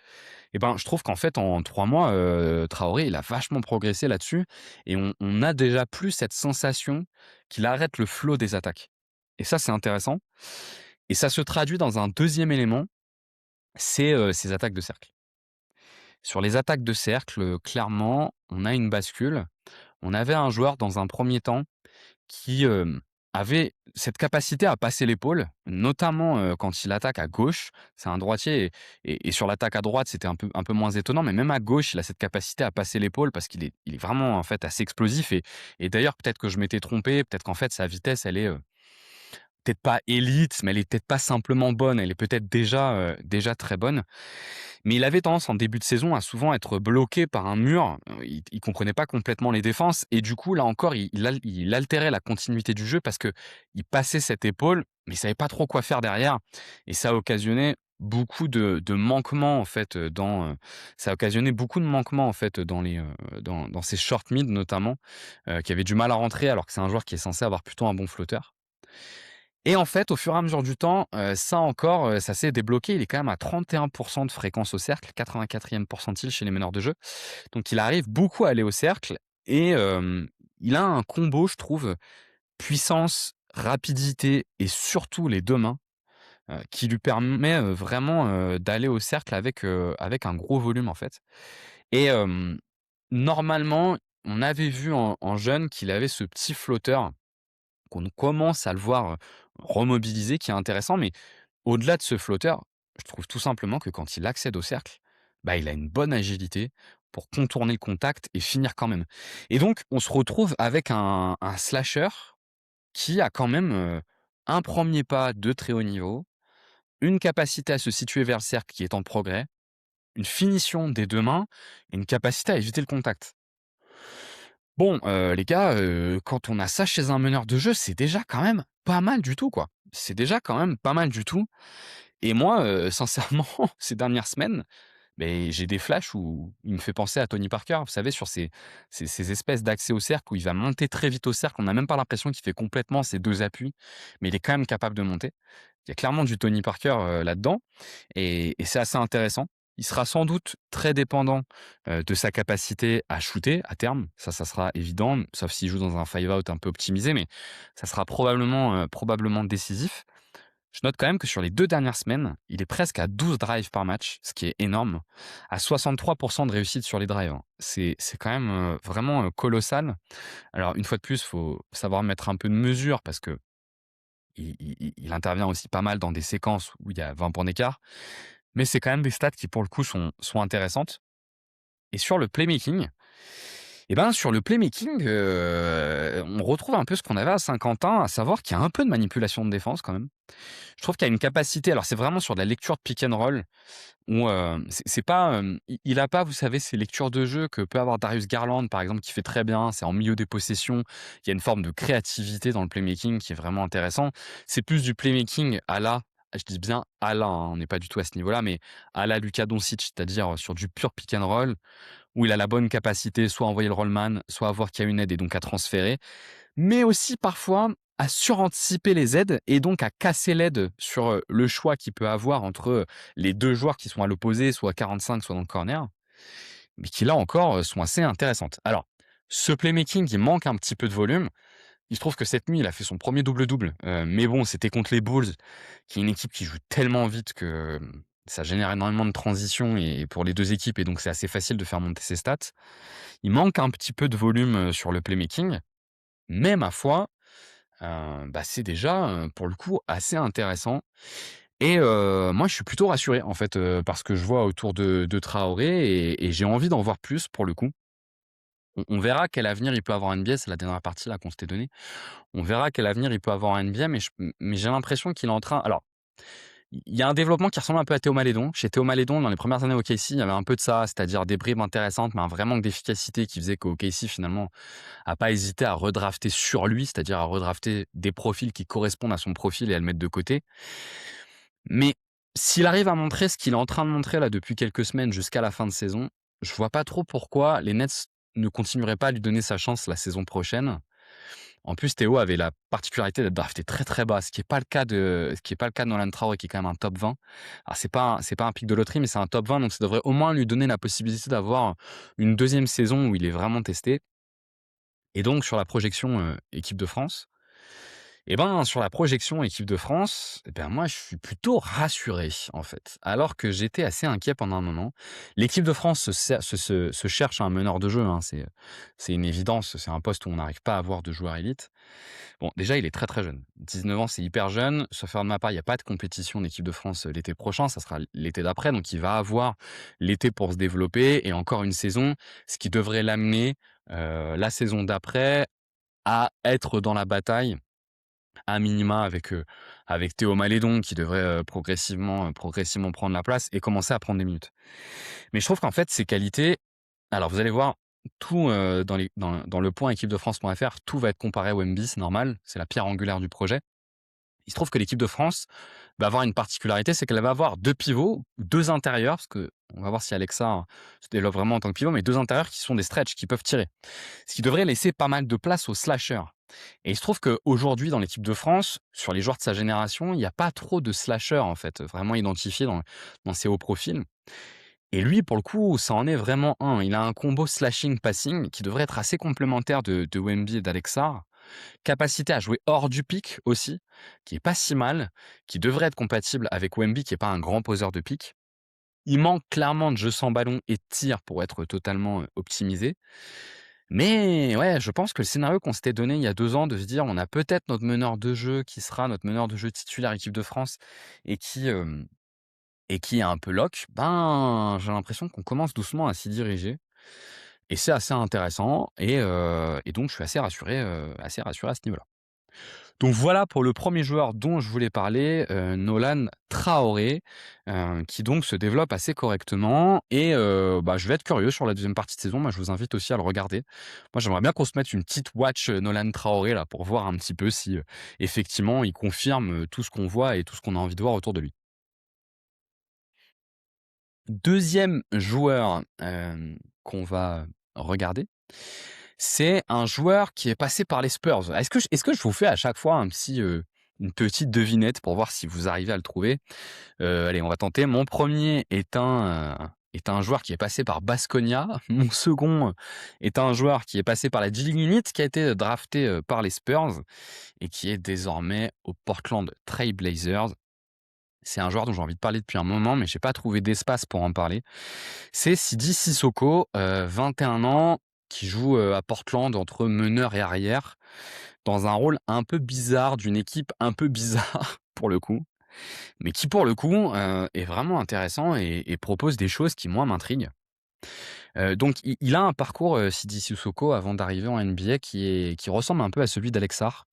Et ben, je trouve qu'en fait, en 3 mois, Traoré, il a vachement progressé là-dessus et on a déjà plus cette sensation qu'il arrête le flot des attaques. Et ça, c'est intéressant et ça se traduit dans un deuxième élément, c'est, ses attaques de cercle. Sur les attaques de cercle, clairement, on a une bascule. On avait un joueur dans un premier temps qui, avait cette capacité à passer l'épaule, notamment, quand il attaque à gauche. C'est un droitier et sur l'attaque à droite, c'était un peu moins étonnant, mais même à gauche, il a cette capacité à passer l'épaule parce qu'il est vraiment, en fait, assez explosif et d'ailleurs, peut-être que je m'étais trompé, peut-être qu'en fait, sa vitesse, elle est, peut-être pas élite, mais elle est peut-être pas simplement bonne, elle est peut-être déjà très bonne. Mais il avait tendance en début de saison à souvent être bloqué par un mur, il comprenait pas complètement les défenses et du coup là encore il altérait la continuité du jeu parce qu'il passait cette épaule, mais il savait pas trop quoi faire derrière et ça occasionnait beaucoup de manquements en fait, ça a occasionné beaucoup de manquements en fait, dans ses short mid notamment, qui avait du mal à rentrer alors que c'est un joueur qui est censé avoir plutôt un bon flotteur. Et en fait, au fur et à mesure du temps, ça encore, ça s'est débloqué. Il est quand même à 31 de fréquence au cercle, 84e pourcentile chez les meneurs de jeu. Donc il arrive beaucoup à aller au cercle et il a un combo, je trouve, puissance, rapidité et surtout les 2 mains, qui lui permet, vraiment, d'aller au cercle avec un gros volume, en fait. Et normalement, on avait vu en jeune qu'il avait ce petit flotteur qu'on commence à le voir, remobiliser, qui est intéressant. Mais au-delà de ce flotteur, je trouve tout simplement que quand il accède au cercle, bah, il a une bonne agilité pour contourner le contact et finir quand même. Et donc, on se retrouve avec un slasher qui a quand même, un premier pas de très haut niveau, une capacité à se situer vers le cercle qui est en progrès, une finition des 2 mains et une capacité à éviter le contact. Bon, les gars, quand on a ça chez un meneur de jeu, c'est déjà quand même pas mal du tout, quoi. C'est déjà quand même pas mal du tout et moi, sincèrement, ces dernières semaines, beh, j'ai des flashs où il me fait penser à Tony Parker. Vous savez, sur ces espèces d'accès au cercle où il va monter très vite au cercle. On n'a même pas l'impression qu'il fait complètement ses 2 appuis, mais il est quand même capable de monter. Il y a clairement du Tony Parker, là-dedans et c'est assez intéressant. Il sera sans doute très dépendant, de sa capacité à shooter à terme. Ça sera évident, sauf s'il joue dans un five out un peu optimisé, mais ça sera probablement décisif. Je note quand même que sur les 2 dernières semaines, il est presque à 12 drives par match, ce qui est énorme, à 63 de réussite sur les drives, hein. C'est quand même, vraiment, colossal. Alors une fois de plus, faut savoir mettre un peu de mesure parce qu'il il intervient aussi pas mal dans des séquences où il y a 20 points d'écart, mais c'est quand même des stats qui pour le coup sont intéressantes. Et sur le playmaking, et ben, sur le playmaking, on retrouve un peu ce qu'on avait à Saint-Quentin, à savoir qu'il y a un peu de manipulation de défense quand même. Je trouve qu'il y a une capacité, alors c'est vraiment sur de la lecture de pick and roll où, c'est pas, il a pas, vous savez, ces lectures de jeu que peut avoir Darius Garland par exemple qui fait très bien, c'est en milieu des possessions. Il y a une forme de créativité dans le playmaking qui est vraiment intéressant. C'est plus du playmaking à la, je dis bien à la, hein, on n'est pas du tout à ce niveau-là, mais à la Luka Doncic, c'est-à-dire sur du pur pick and roll où il a la bonne capacité soit à envoyer le rollman, soit à voir qu'il y a une aide et donc à transférer, mais aussi parfois à suranticiper les aides et donc à casser l'aide sur, le choix qu'il peut avoir entre, les 2 joueurs qui sont à l'opposé, soit à 45, soit dans le corner, mais qui là encore, sont assez intéressantes. Alors, ce playmaking, il manque un petit peu de volume. Il se trouve que cette nuit, il a fait son premier double-double, mais bon, c'était contre les Bulls, qui est une équipe qui joue tellement vite que, ça génère énormément de transitions et pour les 2 équipes et donc c'est assez facile de faire monter ses stats. Il manque un petit peu de volume, sur le playmaking, mais ma foi, bah, c'est déjà, pour le coup, assez intéressant et moi, je suis plutôt rassuré, en fait, par ce que je vois autour de Traoré et j'ai envie d'en voir plus, pour le coup. On verra quel avenir il peut avoir en NBA, c'est la dernière partie, là, qu'on s'était donnée. On verra quel avenir il peut avoir en NBA, mais j'ai l'impression qu'il est en train, alors, il y a un développement qui ressemble un peu à Théo Malédon. Chez Théo Malédon, dans les premières années au OKC, il y avait un peu de ça, c'est-à-dire des bribes intéressantes, mais un vrai manque d'efficacité qui faisait qu'OKC, finalement, a pas hésité à redrafter sur lui, c'est-à-dire à redrafter des profils qui correspondent à son profil et à le mettre de côté. Mais s'il arrive à montrer ce qu'il est en train de montrer là depuis quelques semaines jusqu'à la fin de saison, je vois pas trop pourquoi les Nets ne continueraient pas à lui donner sa chance la saison prochaine. En plus, Théo avait la particularité d'être drafté très, très bas, ce qui est pas le cas de Nolan Traoré, qui est quand même un top 20. Alors c'est pas un pic de loterie, mais c'est un top 20, donc ça devrait au moins lui donner la possibilité d'avoir une deuxième saison où il est vraiment testé. Et donc sur la projection, équipe de France, et ben, sur la projection équipe de France, et ben, moi, je suis plutôt rassuré, en fait. Alors que j'étais assez inquiet pendant un moment. L'équipe de France se cherche un meneur de jeu, hein, c'est une évidence. C'est un poste où on n'arrive pas à avoir de joueur élite. Bon, déjà, il est très, très jeune. 19 ans, c'est hyper jeune. Sauf erreur de ma part, il y a pas de compétition d'équipe de France, l'été prochain. Ça sera l'été d'après. Donc, il va avoir l'été pour se développer et encore une saison, ce qui devrait l'amener, la saison d'après à être dans la bataille à minima avec Théo Malédon qui devrait, progressivement prendre la place et commencer à prendre des minutes. Mais je trouve qu'en fait, ces qualités, alors vous allez voir tout, dans le point équipe de France.fr, tout va être comparé au Wemby, c'est normal, c'est la pierre angulaire du projet. Il se trouve que l'équipe de France va avoir une particularité, c'est qu'elle va avoir 2 pivots, 2 intérieurs, parce qu'on va voir si Alexa se développe vraiment en tant que pivot, mais 2 intérieurs qui sont des stretch, qui peuvent tirer. Ce qui devrait laisser pas mal de place aux slashers. Et il se trouve qu'aujourd'hui, dans l'équipe de France, sur les joueurs de sa génération, il n'y a pas trop de slashers, en fait, vraiment identifiés dans ses hauts profils. Et lui, pour le coup, ça en est vraiment un. Il a un combo slashing-passing qui devrait être assez complémentaire de Wemby et d'Alexar. Capacité à jouer hors du pic aussi, qui est pas si mal, qui devrait être compatible avec Wemby, qui est pas un grand poseur de pic. Il manque clairement de jeu sans ballon et de tir pour être totalement optimisé. Mais ouais, je pense que le scénario qu'on s'était donné il y a 2 ans de se dire: «On a peut-être notre meneur de jeu qui sera notre meneur de jeu titulaire équipe de France et qui est un peu lock», ben, j'ai l'impression qu'on commence doucement à s'y diriger et c'est assez intéressant et donc je suis assez rassuré à ce niveau-là. Donc voilà pour le premier joueur dont je voulais parler, Nolan Traoré, qui donc se développe assez correctement et bah, je vais être curieux sur la deuxième partie de saison. Moi, je vous invite aussi à le regarder. Moi, j'aimerais bien qu'on se mette une petite watch, Nolan Traoré là, pour voir un petit peu si, effectivement il confirme, tout ce qu'on voit et tout ce qu'on a envie de voir autour de lui. Deuxième joueur, qu'on va regarder, c'est un joueur qui est passé par les Spurs. Est-ce que je vous fais à chaque fois une petite devinette pour voir si vous arrivez à le trouver? Allez, on va tenter. Mon premier est un joueur qui est passé par Baskonia. Mon second est un joueur qui est passé par la G League Unit, qui a été drafté, par les Spurs et qui est désormais aux Portland Trail Blazers. C'est un joueur dont j'ai envie de parler depuis un moment, mais j'ai pas trouvé d'espace pour en parler. C'est Sidi Sissoko, 21 ans, qui joue, à Portland entre meneur et arrière, dans un rôle un peu bizarre d'une équipe un peu bizarre pour le coup, mais qui pour le coup, est vraiment intéressant et propose des choses qui moi m'intriguent. Donc il a un parcours, Sidi Sissoko avant d'arriver en NBA qui ressemble un peu à celui d'Alexar.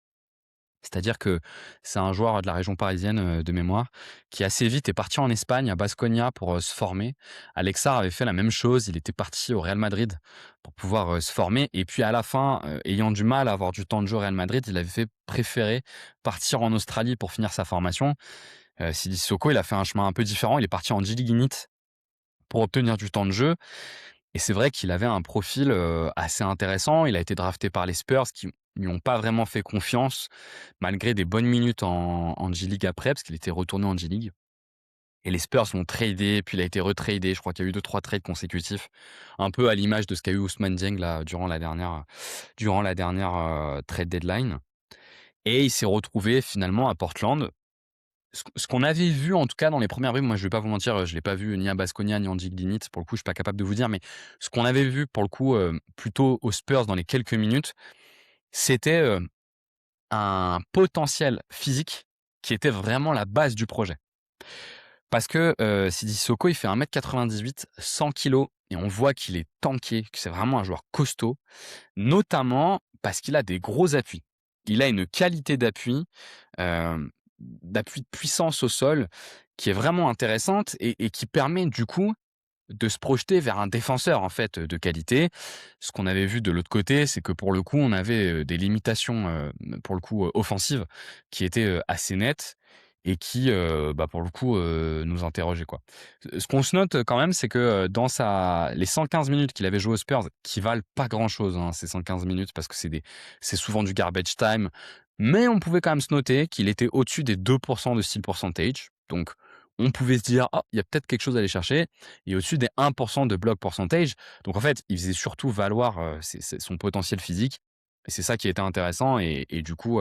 C'est-à-dire que c'est un joueur de la région parisienne, de mémoire, qui assez vite est parti en Espagne, à Baskonia pour, se former. Alexar avait fait la même chose, il était parti au Real Madrid pour pouvoir, se former et puis à la fin, ayant du mal à avoir du temps de jeu au Real Madrid, il avait fait préférer partir en Australie pour finir sa formation. Sidi Sissoko, il a fait un chemin un peu différent, il est parti en G-League Unit pour obtenir du temps de jeu et c'est vrai qu'il avait un profil, assez intéressant. Il a été drafté par les Spurs qui lui ont pas vraiment fait confiance, malgré des bonnes minutes en G-League après, parce qu'il était retourné en G-League et les Spurs l'ont tradé, puis il a été retradé. Je crois qu'il y a eu 2-3 trades consécutifs, un peu à l'image de ce qu'a eu Ousmane Dieng là, durant la dernière, trade deadline et il s'est retrouvé finalement à Portland. Ce qu'on avait vu en tout cas dans les premières briefs, moi je vais pas vous mentir, je l'ai pas vu ni à Baskonia ni en G League. Pour le coup, je suis pas capable de vous dire, mais ce qu'on avait vu pour le coup, plutôt aux Spurs dans les quelques minutes, c'était, un potentiel physique qui était vraiment la base du projet. Parce que, Sidi Sissoko, il fait 1,98 m, 100 kilogrammes et on voit qu'il est tanké, que c'est vraiment un joueur costaud, notamment parce qu'il a des gros appuis. Il a une qualité d'appui de puissance au sol qui est vraiment intéressante et qui permet du coup de se projeter vers un défenseur en fait de qualité. Ce qu'on avait vu de l'autre côté, c'est que pour le coup, on avait des limitations pour le coup offensives qui étaient assez nettes et qui, bah, pour le coup, nous interrogeaient quoi. Ce qu'on se note quand même, c'est que dans les 115 minutes qu'il avait joué aux Spurs, qui valent pas grand chose, hein, ces 115 minutes, parce que c'est souvent du garbage time, mais on pouvait quand même se noter qu'il était au-dessus des 2% de steal percentage. Donc, on pouvait se dire, ah, il y a peut-être quelque chose à aller chercher et au-dessus des 1% de block percentage. Donc en fait, il faisait surtout valoir son potentiel physique. Et c'est ça qui était intéressant. Et du coup,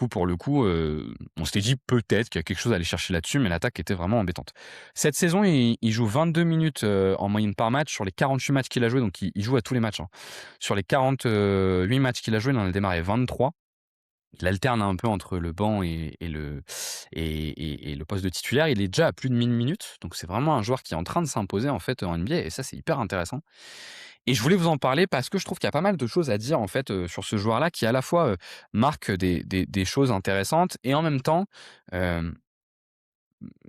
pour le coup, on s'était dit peut-être qu'il y a quelque chose à aller chercher là-dessus, mais l'attaque était vraiment embêtante. Cette saison, il joue 22 minutes en moyenne par match sur les 48 matchs qu'il a joué. Donc il joue à tous les matchs, hein. Sur les 48 matchs qu'il a joué, il en a démarré 23. Il alterne un peu entre le banc et le poste de titulaire. Il est déjà à plus de 1000 minutes, donc c'est vraiment un joueur qui est en train de s'imposer en fait en NBA et ça c'est hyper intéressant. Et je voulais vous en parler parce que je trouve qu'il y a pas mal de choses à dire en fait sur ce joueur-là qui à la fois marque des choses intéressantes et en même temps, euh,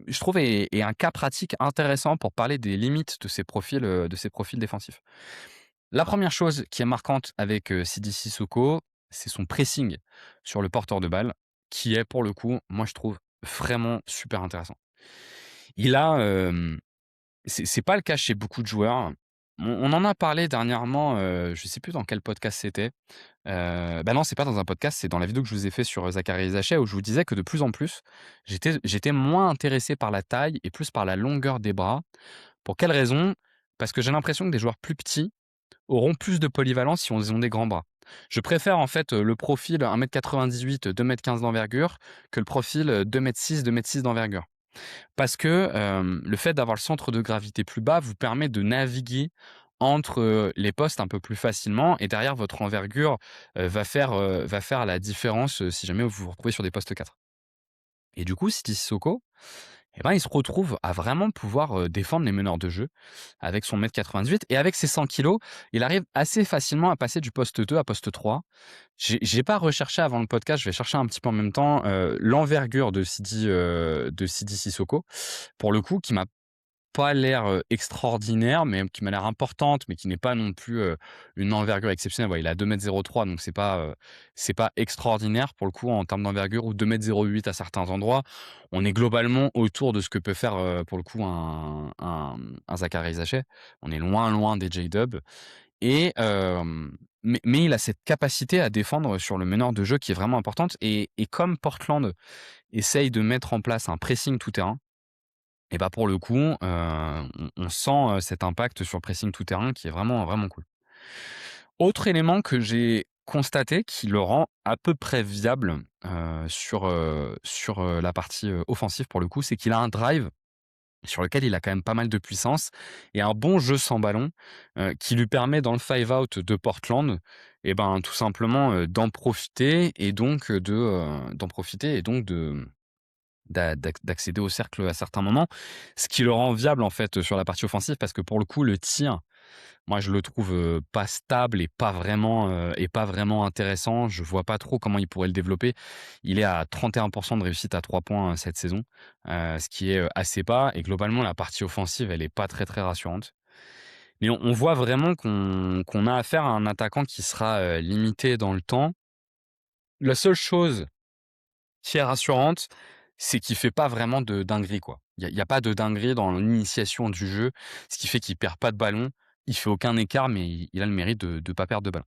je trouve est un cas pratique intéressant pour parler des limites de ses profils défensifs. La première chose qui est marquante avec Sidi Sissoko, c'est son pressing sur le porteur de balle qui est pour le coup, moi je trouve vraiment super intéressant. Il a, c'est pas le cas chez beaucoup de joueurs. On en a parlé dernièrement, je sais plus dans quel podcast c'était. Bah, non, c'est pas dans un podcast, c'est dans la vidéo que je vous ai fait sur, Zachary Zaché où je vous disais que de plus en plus, j'étais moins intéressé par la taille et plus par la longueur des bras. Pour quelle raison? Parce que j'ai l'impression que des joueurs plus petits auront plus de polyvalence si ils ont des grands bras. Je préfère en fait, le profil 1,98 m, 2,15 m d'envergure que le profil, 2,6 m, 2,6 m d'envergure. Parce que, le fait d'avoir le centre de gravité plus bas vous permet de naviguer entre, les postes un peu plus facilement et derrière votre envergure, va faire la différence, si jamais vous vous retrouvez sur des postes 4. Et du coup, Sidi Sissoko, eh ben, il se retrouve à vraiment pouvoir, défendre les meneurs de jeu avec son 1,98 m et avec ses 100 kilogrammes, il arrive assez facilement à passer du poste 2 à poste 3. J'ai pas recherché avant le podcast, je vais chercher un petit peu en même temps, l'envergure de Sidi Sissoko, pour le coup, qui m'a pas l'air, extraordinaire, mais qui m'a l'air importante, mais qui n'est pas non plus, une envergure exceptionnelle. Ouais, il a 2,03 m, donc c'est pas extraordinaire pour le coup en termes d'envergure ou 2,08 m à certains endroits. On est globalement autour de ce que peut faire, pour le coup un Zachary Zaché. On est loin, loin des J-Dub et mais il a cette capacité à défendre sur le meneur de jeu qui est vraiment importante et comme Portland essaye de mettre en place un pressing tout terrain et bah, pour le coup, on sent, cet impact sur le pressing tout terrain qui est vraiment, vraiment cool. Autre élément que j'ai constaté qui le rend à peu près viable, sur la partie, offensive pour le coup, c'est qu'il a un drive sur lequel il a quand même pas mal de puissance et un bon jeu sans ballon, qui lui permet dans le five out de Portland et ben, tout simplement, d'en profiter et donc, de d'accéder au cercle à certains moments. Ce qui le rend viable en fait, sur la partie offensive parce que pour le coup le tir, moi je le trouve, pas stable et pas vraiment intéressant. Je vois pas trop comment il pourrait le développer. Il est à 31 de réussite à 3 points, cette saison, ce qui est, assez bas et globalement la partie offensive elle est pas très, très rassurante. Mais on voit vraiment qu'on a affaire à un attaquant qui sera, limité dans le temps. La seule chose qui est rassurante, c'est qu'il fait pas vraiment de dinguerie, quoi. Il y a pas de dinguerie dans l'initiation du jeu, ce qui fait qu'il perd pas de ballon. Il fait aucun écart, mais il a le mérite de pas perdre de ballon.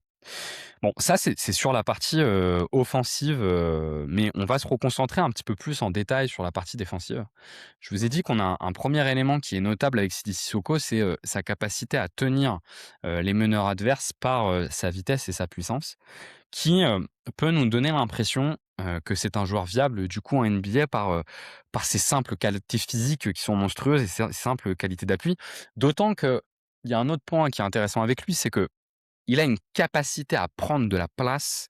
Bon, ça, c'est sur la partie, offensive, mais on va se reconcentrer un petit peu plus en détail sur la partie défensive. Je vous ai dit qu'on a un 1er élément qui est notable avec Sidi Sissoko, c'est, sa capacité à tenir, les meneurs adverses par, sa vitesse et sa puissance qui, peut nous donner l'impression, que c'est un joueur viable du coup en NBA par ses simples qualités physiques qui sont monstrueuses et ses simples qualités d'appui. D'autant qu'il y a un autre point qui est intéressant avec lui, c'est qu'il a une capacité à prendre de la place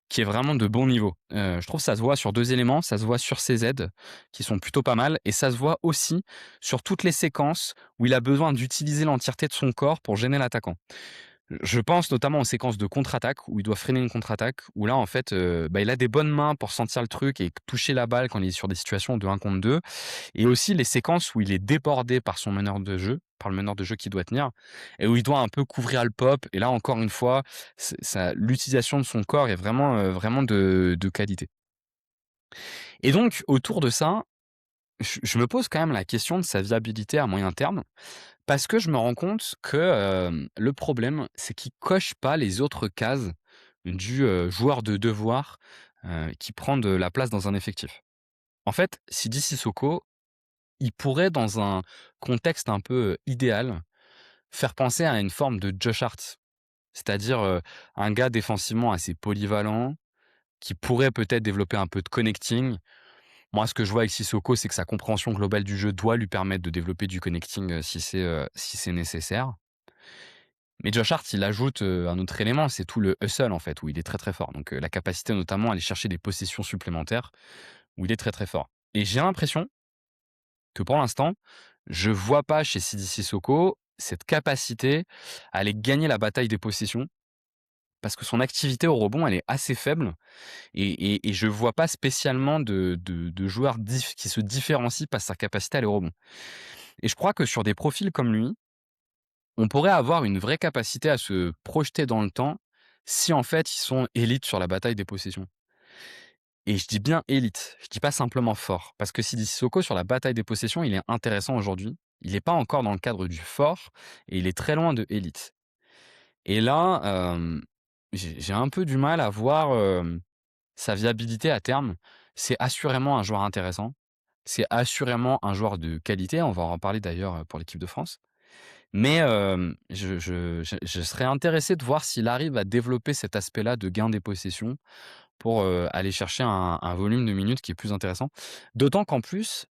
qui est vraiment de bon niveau. Je trouve que ça se voit sur 2 éléments, ça se voit sur ses aides qui sont plutôt pas mal et ça se voit aussi sur toutes les séquences où il a besoin d'utiliser l'entièreté de son corps pour gêner l'attaquant. Je pense notamment aux séquences de contre-attaque où il doit freiner une contre-attaque, où là, en fait, bah, il a des bonnes mains pour sentir le truc et toucher la balle quand il est sur des situations de 1 contre 2 et aussi les séquences où il est débordé par son meneur de jeu, par le meneur de jeu qu'il doit tenir et où il doit un peu couvrir le pop et là, encore une fois, l'utilisation de son corps est vraiment, vraiment de qualité. Et donc autour de ça, je me pose quand même la question de sa viabilité à moyen terme parce que je me rends compte que, le problème, c'est qu'il coche pas les autres cases du, joueur de devoir, qui prend de la place dans un effectif. En fait, Sidi Sissoko, il pourrait dans un contexte un peu, idéal, faire penser à une forme de Josh Hart. C'est-à-dire, un gars défensivement assez polyvalent, qui pourrait peut-être développer un peu de connecting. Moi, ce que je vois avec Sissoko, c'est que sa compréhension globale du jeu doit lui permettre de développer du connecting, si c'est nécessaire. Mais Josh Hart, il ajoute, un autre élément, c'est tout le hustle en fait, où il est très, très fort. Donc, la capacité notamment à aller chercher des possessions supplémentaires, où il est très, très fort. Et j'ai l'impression que pour l'instant, je vois pas chez Sidi Sissoko cette capacité à aller gagner la bataille des possessions, parce que son activité au rebond, elle est assez faible et je vois pas spécialement de joueurs qui se différencient par sa capacité à aller au rebond. Et je crois que sur des profils comme lui, on pourrait avoir une vraie capacité à se projeter dans le temps si en fait ils sont élites sur la bataille des possessions. Et je dis bien élite, je dis pas simplement fort. Parce que Sidi Sissoko, sur la bataille des possessions, il est intéressant aujourd'hui. Il n'est pas encore dans le cadre du fort et il est très loin de élite. Et là, j'ai un peu du mal à voir sa viabilité à terme. C'est assurément un joueur intéressant. C'est assurément un joueur de qualité. On va en parler d'ailleurs pour l'équipe de France. Mais je serais intéressé de voir s'il arrive à développer cet aspect-là de gain des possessions pour aller chercher un volume de minutes qui est plus intéressant. D'autant qu'en plus,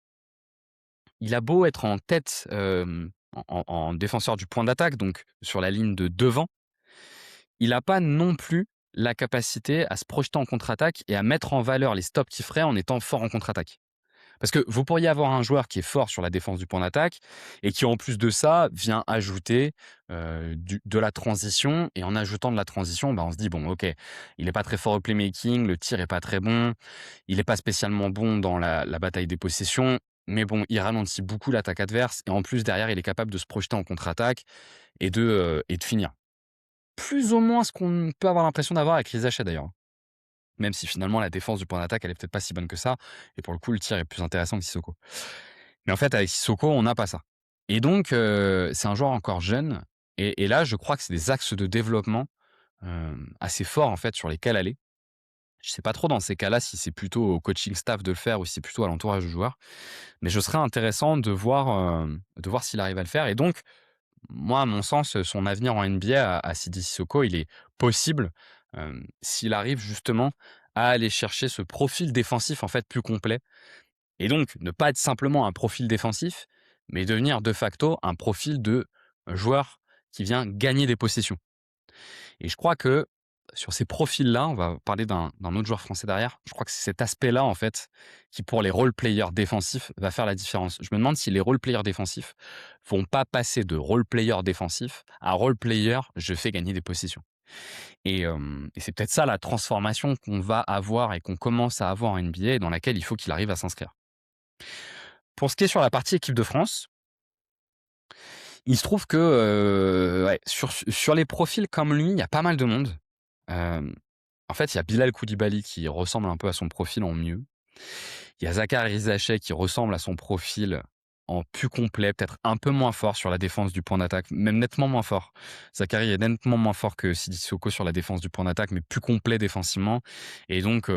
il a beau être en tête en défenseur du point d'attaque, donc sur la ligne de devant, il n'a pas non plus la capacité à se projeter en contre-attaque et à mettre en valeur les stops qu'il ferait en étant fort en contre-attaque. Parce que vous pourriez avoir un joueur qui est fort sur la défense du point d'attaque et qui, en plus de ça, vient ajouter de la transition. Et en ajoutant de la transition, on se dit, bon, ok, il n'est pas très fort au playmaking, le tir n'est pas très bon, il n'est pas spécialement bon dans la bataille des possessions, mais bon, il ralentit beaucoup l'attaque adverse. Et en plus, derrière, il est capable de se projeter en contre-attaque et de finir. Plus ou moins ce qu'on peut avoir l'impression d'avoir avec Rizaché d'ailleurs. Même si finalement la défense du point d'attaque, elle est peut-être pas si bonne que ça. Et pour le coup, le tir est plus intéressant que Sissoko. Mais en fait, avec Sissoko, on n'a pas ça. Et donc, c'est un joueur encore jeune. Et là, je crois que c'est des axes de développement assez forts en fait sur lesquels aller. Je sais pas trop dans ces cas-là si c'est plutôt au coaching staff de le faire ou si c'est plutôt à l'entourage du joueur. Mais je serais intéressant de voir s'il arrive à le faire. Et donc, moi, à mon sens, son avenir en NBA à Sidi Sissoko, il est possible s'il arrive justement à aller chercher ce profil défensif en fait plus complet. Et donc, ne pas être simplement un profil défensif, mais devenir de facto un profil de joueur qui vient gagner des possessions. Et je crois que sur ces profils-là, on va parler d'un autre joueur français derrière, je crois que c'est cet aspect-là, en fait, qui pour les role-players défensifs va faire la différence. Je me demande si les role-players défensifs vont pas passer de role-player défensif à role-player, je fais gagner des possessions. Et c'est peut-être ça la transformation qu'on va avoir et qu'on commence à avoir en NBA et dans laquelle il faut qu'il arrive à s'inscrire. Pour ce qui est sur la partie équipe de France, il se trouve que ouais, sur les profils comme lui, il y a pas mal de monde. En fait, il y a Bilal Koulibaly qui ressemble un peu à son profil en mieux. Il y a Zaccharie Rizaché qui ressemble à son profil en plus complet, peut-être un peu moins fort sur la défense du point d'attaque, même nettement moins fort. Zaccharie est nettement moins fort que Sidi Sissoko sur la défense du point d'attaque, mais plus complet défensivement. Et donc,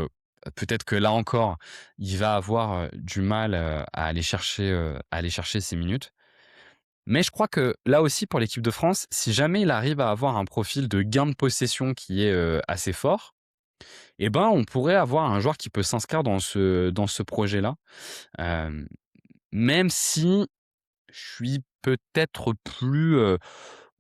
peut-être que là encore, il va avoir du mal à aller chercher ses minutes. Mais je crois que là aussi, pour l'équipe de France, si jamais il arrive à avoir un profil de gain de possession qui est assez fort, eh ben, on pourrait avoir un joueur qui peut s'inscrire dans ce projet-là. Euh, Même si je suis peut-être plus,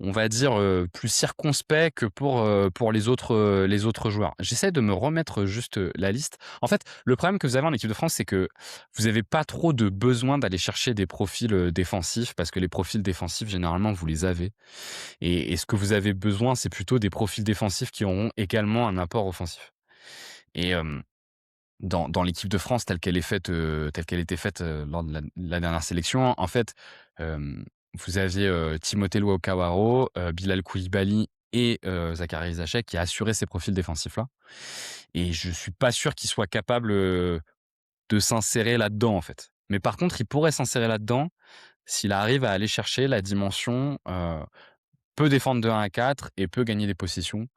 on va dire, plus circonspect que pour les autres joueurs. J'essaie de me remettre juste la liste. En fait, le problème que vous avez en équipe de France, c'est que vous n'avez pas trop de besoin d'aller chercher des profils défensifs, parce que les profils défensifs, généralement, vous les avez. Et ce que vous avez besoin, c'est plutôt des profils défensifs qui auront également un apport offensif. Et dans l'équipe de France telle qu'elle était faite lors de la dernière sélection, en fait, vous aviez Timothée Luwawu-Cabarrot, Bilal Koulibaly et Zaccharie Rizaché qui assuraient ces profils défensifs-là. Et je suis pas sûr qu'ils soient capables de s'insérer là-dedans, en fait. Mais par contre, il pourrait s'insérer là-dedans s'il arrive à aller chercher la dimension peut défendre de 1 à 4 et peut gagner des possessions.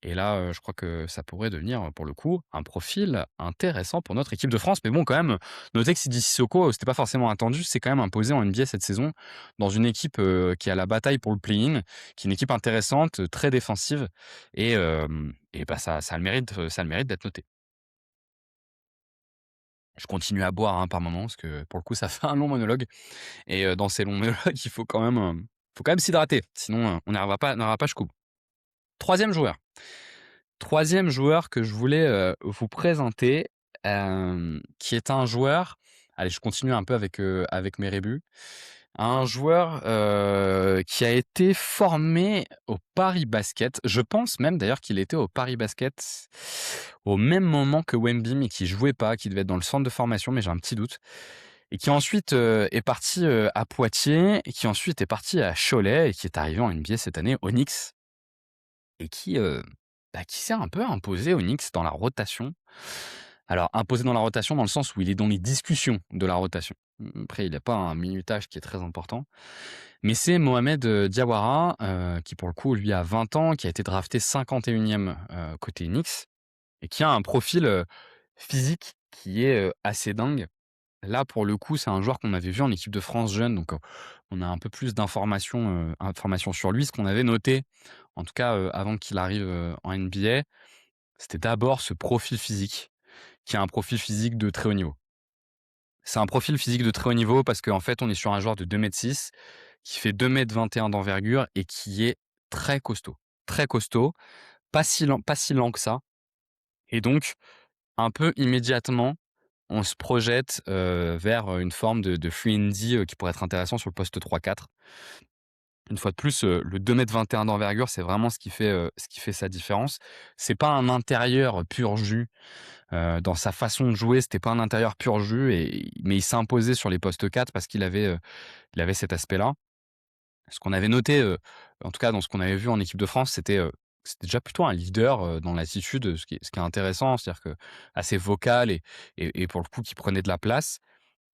Et là, je crois que ça pourrait devenir, pour le coup, un profil intéressant pour notre équipe de France. Mais bon, quand même, notez que Sidi Sissoko, c'était pas forcément attendu, c'est quand même imposé en NBA cette saison, dans une équipe qui a la bataille pour le play-in, qui est une équipe intéressante, très défensive, et bah ça a le mérite d'être noté. Je continue à boire, hein, par moment, parce que pour le coup, ça fait un long monologue. Et dans ces longs monologues, faut quand même s'hydrater, sinon on n'arrivera pas jusqu'au bout. Troisième joueur. Troisième joueur que je voulais vous présenter, qui est un joueur, allez, je continue un peu avec mes rébus. Un joueur qui a été formé au Paris Basket. Je pense même d'ailleurs qu'il était au Paris Basket au même moment que Wemby, mais qui jouait pas, qui devait être dans le centre de formation, mais j'ai un petit doute. Et qui ensuite est parti à Poitiers, et qui ensuite est parti à Cholet, et qui est arrivé en NBA cette année, au Knicks, et qui s'est un peu imposé au Knicks dans la rotation. Alors, imposé dans la rotation dans le sens où il est dans les discussions de la rotation. Après, il a pas un minutage qui est très important. Mais c'est Mohamed, Diawara, qui pour le coup, lui, a 20 ans, qui a été drafté 51e, côté Knicks et qui a un profil, physique qui est, assez dingue. Là, pour le coup, c'est un joueur qu'on avait vu en équipe de France jeune, donc on a un peu plus informations sur lui. Ce qu'on avait noté, en tout cas, avant qu'il arrive, en NBA, c'était d'abord ce profil physique, qui est un profil physique de très haut niveau. C'est un profil physique de très haut niveau parce qu'en fait, on est sur un joueur de 2,6 m, qui fait 2,21 m d'envergure et qui est très costaud. Très costaud, pas si lent que ça et donc un peu immédiatement, on se projette, vers, une forme de free and D, qui pourrait être intéressant sur le poste 3-4. Une fois de plus, le 2,21 m d'envergure, c'est vraiment ce qui fait sa différence. C'est pas un intérieur pur jus, dans sa façon de jouer, c'était pas un intérieur pur jus mais il s'est imposé sur les postes 4 parce qu'il avait cet aspect-là. Ce qu'on avait noté, en tout cas dans ce qu'on avait vu en équipe de France, c'était déjà plutôt un leader, dans l'attitude, ce qui est intéressant, c'est-à-dire que assez vocal et pour le coup qui prenait de la place.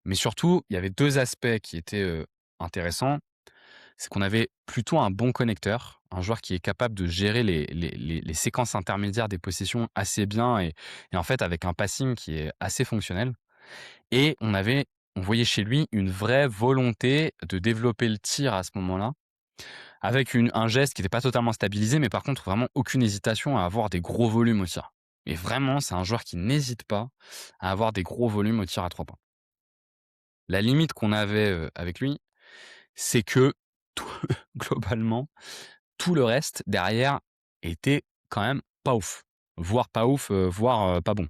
Mais surtout, il y avait 2 aspects qui étaient, intéressants. C'est qu'on avait plutôt un bon connecteur, un joueur qui est capable de gérer les séquences intermédiaires des possessions assez bien et en fait avec un passing qui est assez fonctionnel et on voyait chez lui une vraie volonté de développer le tir à ce moment-là, avec un geste qui était pas totalement stabilisé, mais par contre vraiment aucune hésitation à avoir des gros volumes au tir. Et vraiment, c'est un joueur qui n'hésite pas à avoir des gros volumes au tir à 3 points. La limite qu'on avait, avec lui, c'est que tout globalement, tout le reste derrière était quand même pas ouf. Voire pas ouf, voire, pas bon.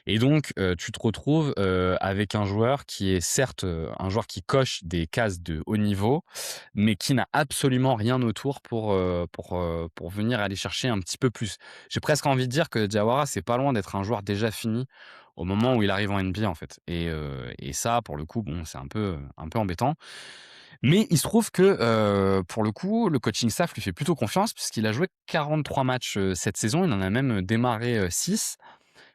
Et donc, tu te retrouves, avec un joueur qui est certes, un joueur qui coche des cases de haut niveau, mais qui n'a absolument rien autour pour venir aller chercher un petit peu plus. J'ai presque envie de dire que Diawara, c'est pas loin d'être un joueur déjà fini au moment où il arrive en NBA, en fait. Et ça, pour le coup, bon, c'est un peu embêtant. Mais il se trouve que, pour le coup, le coaching staff lui fait plutôt confiance puisqu'il a joué 43 matchs, cette saison. Il en a même, démarré, 6.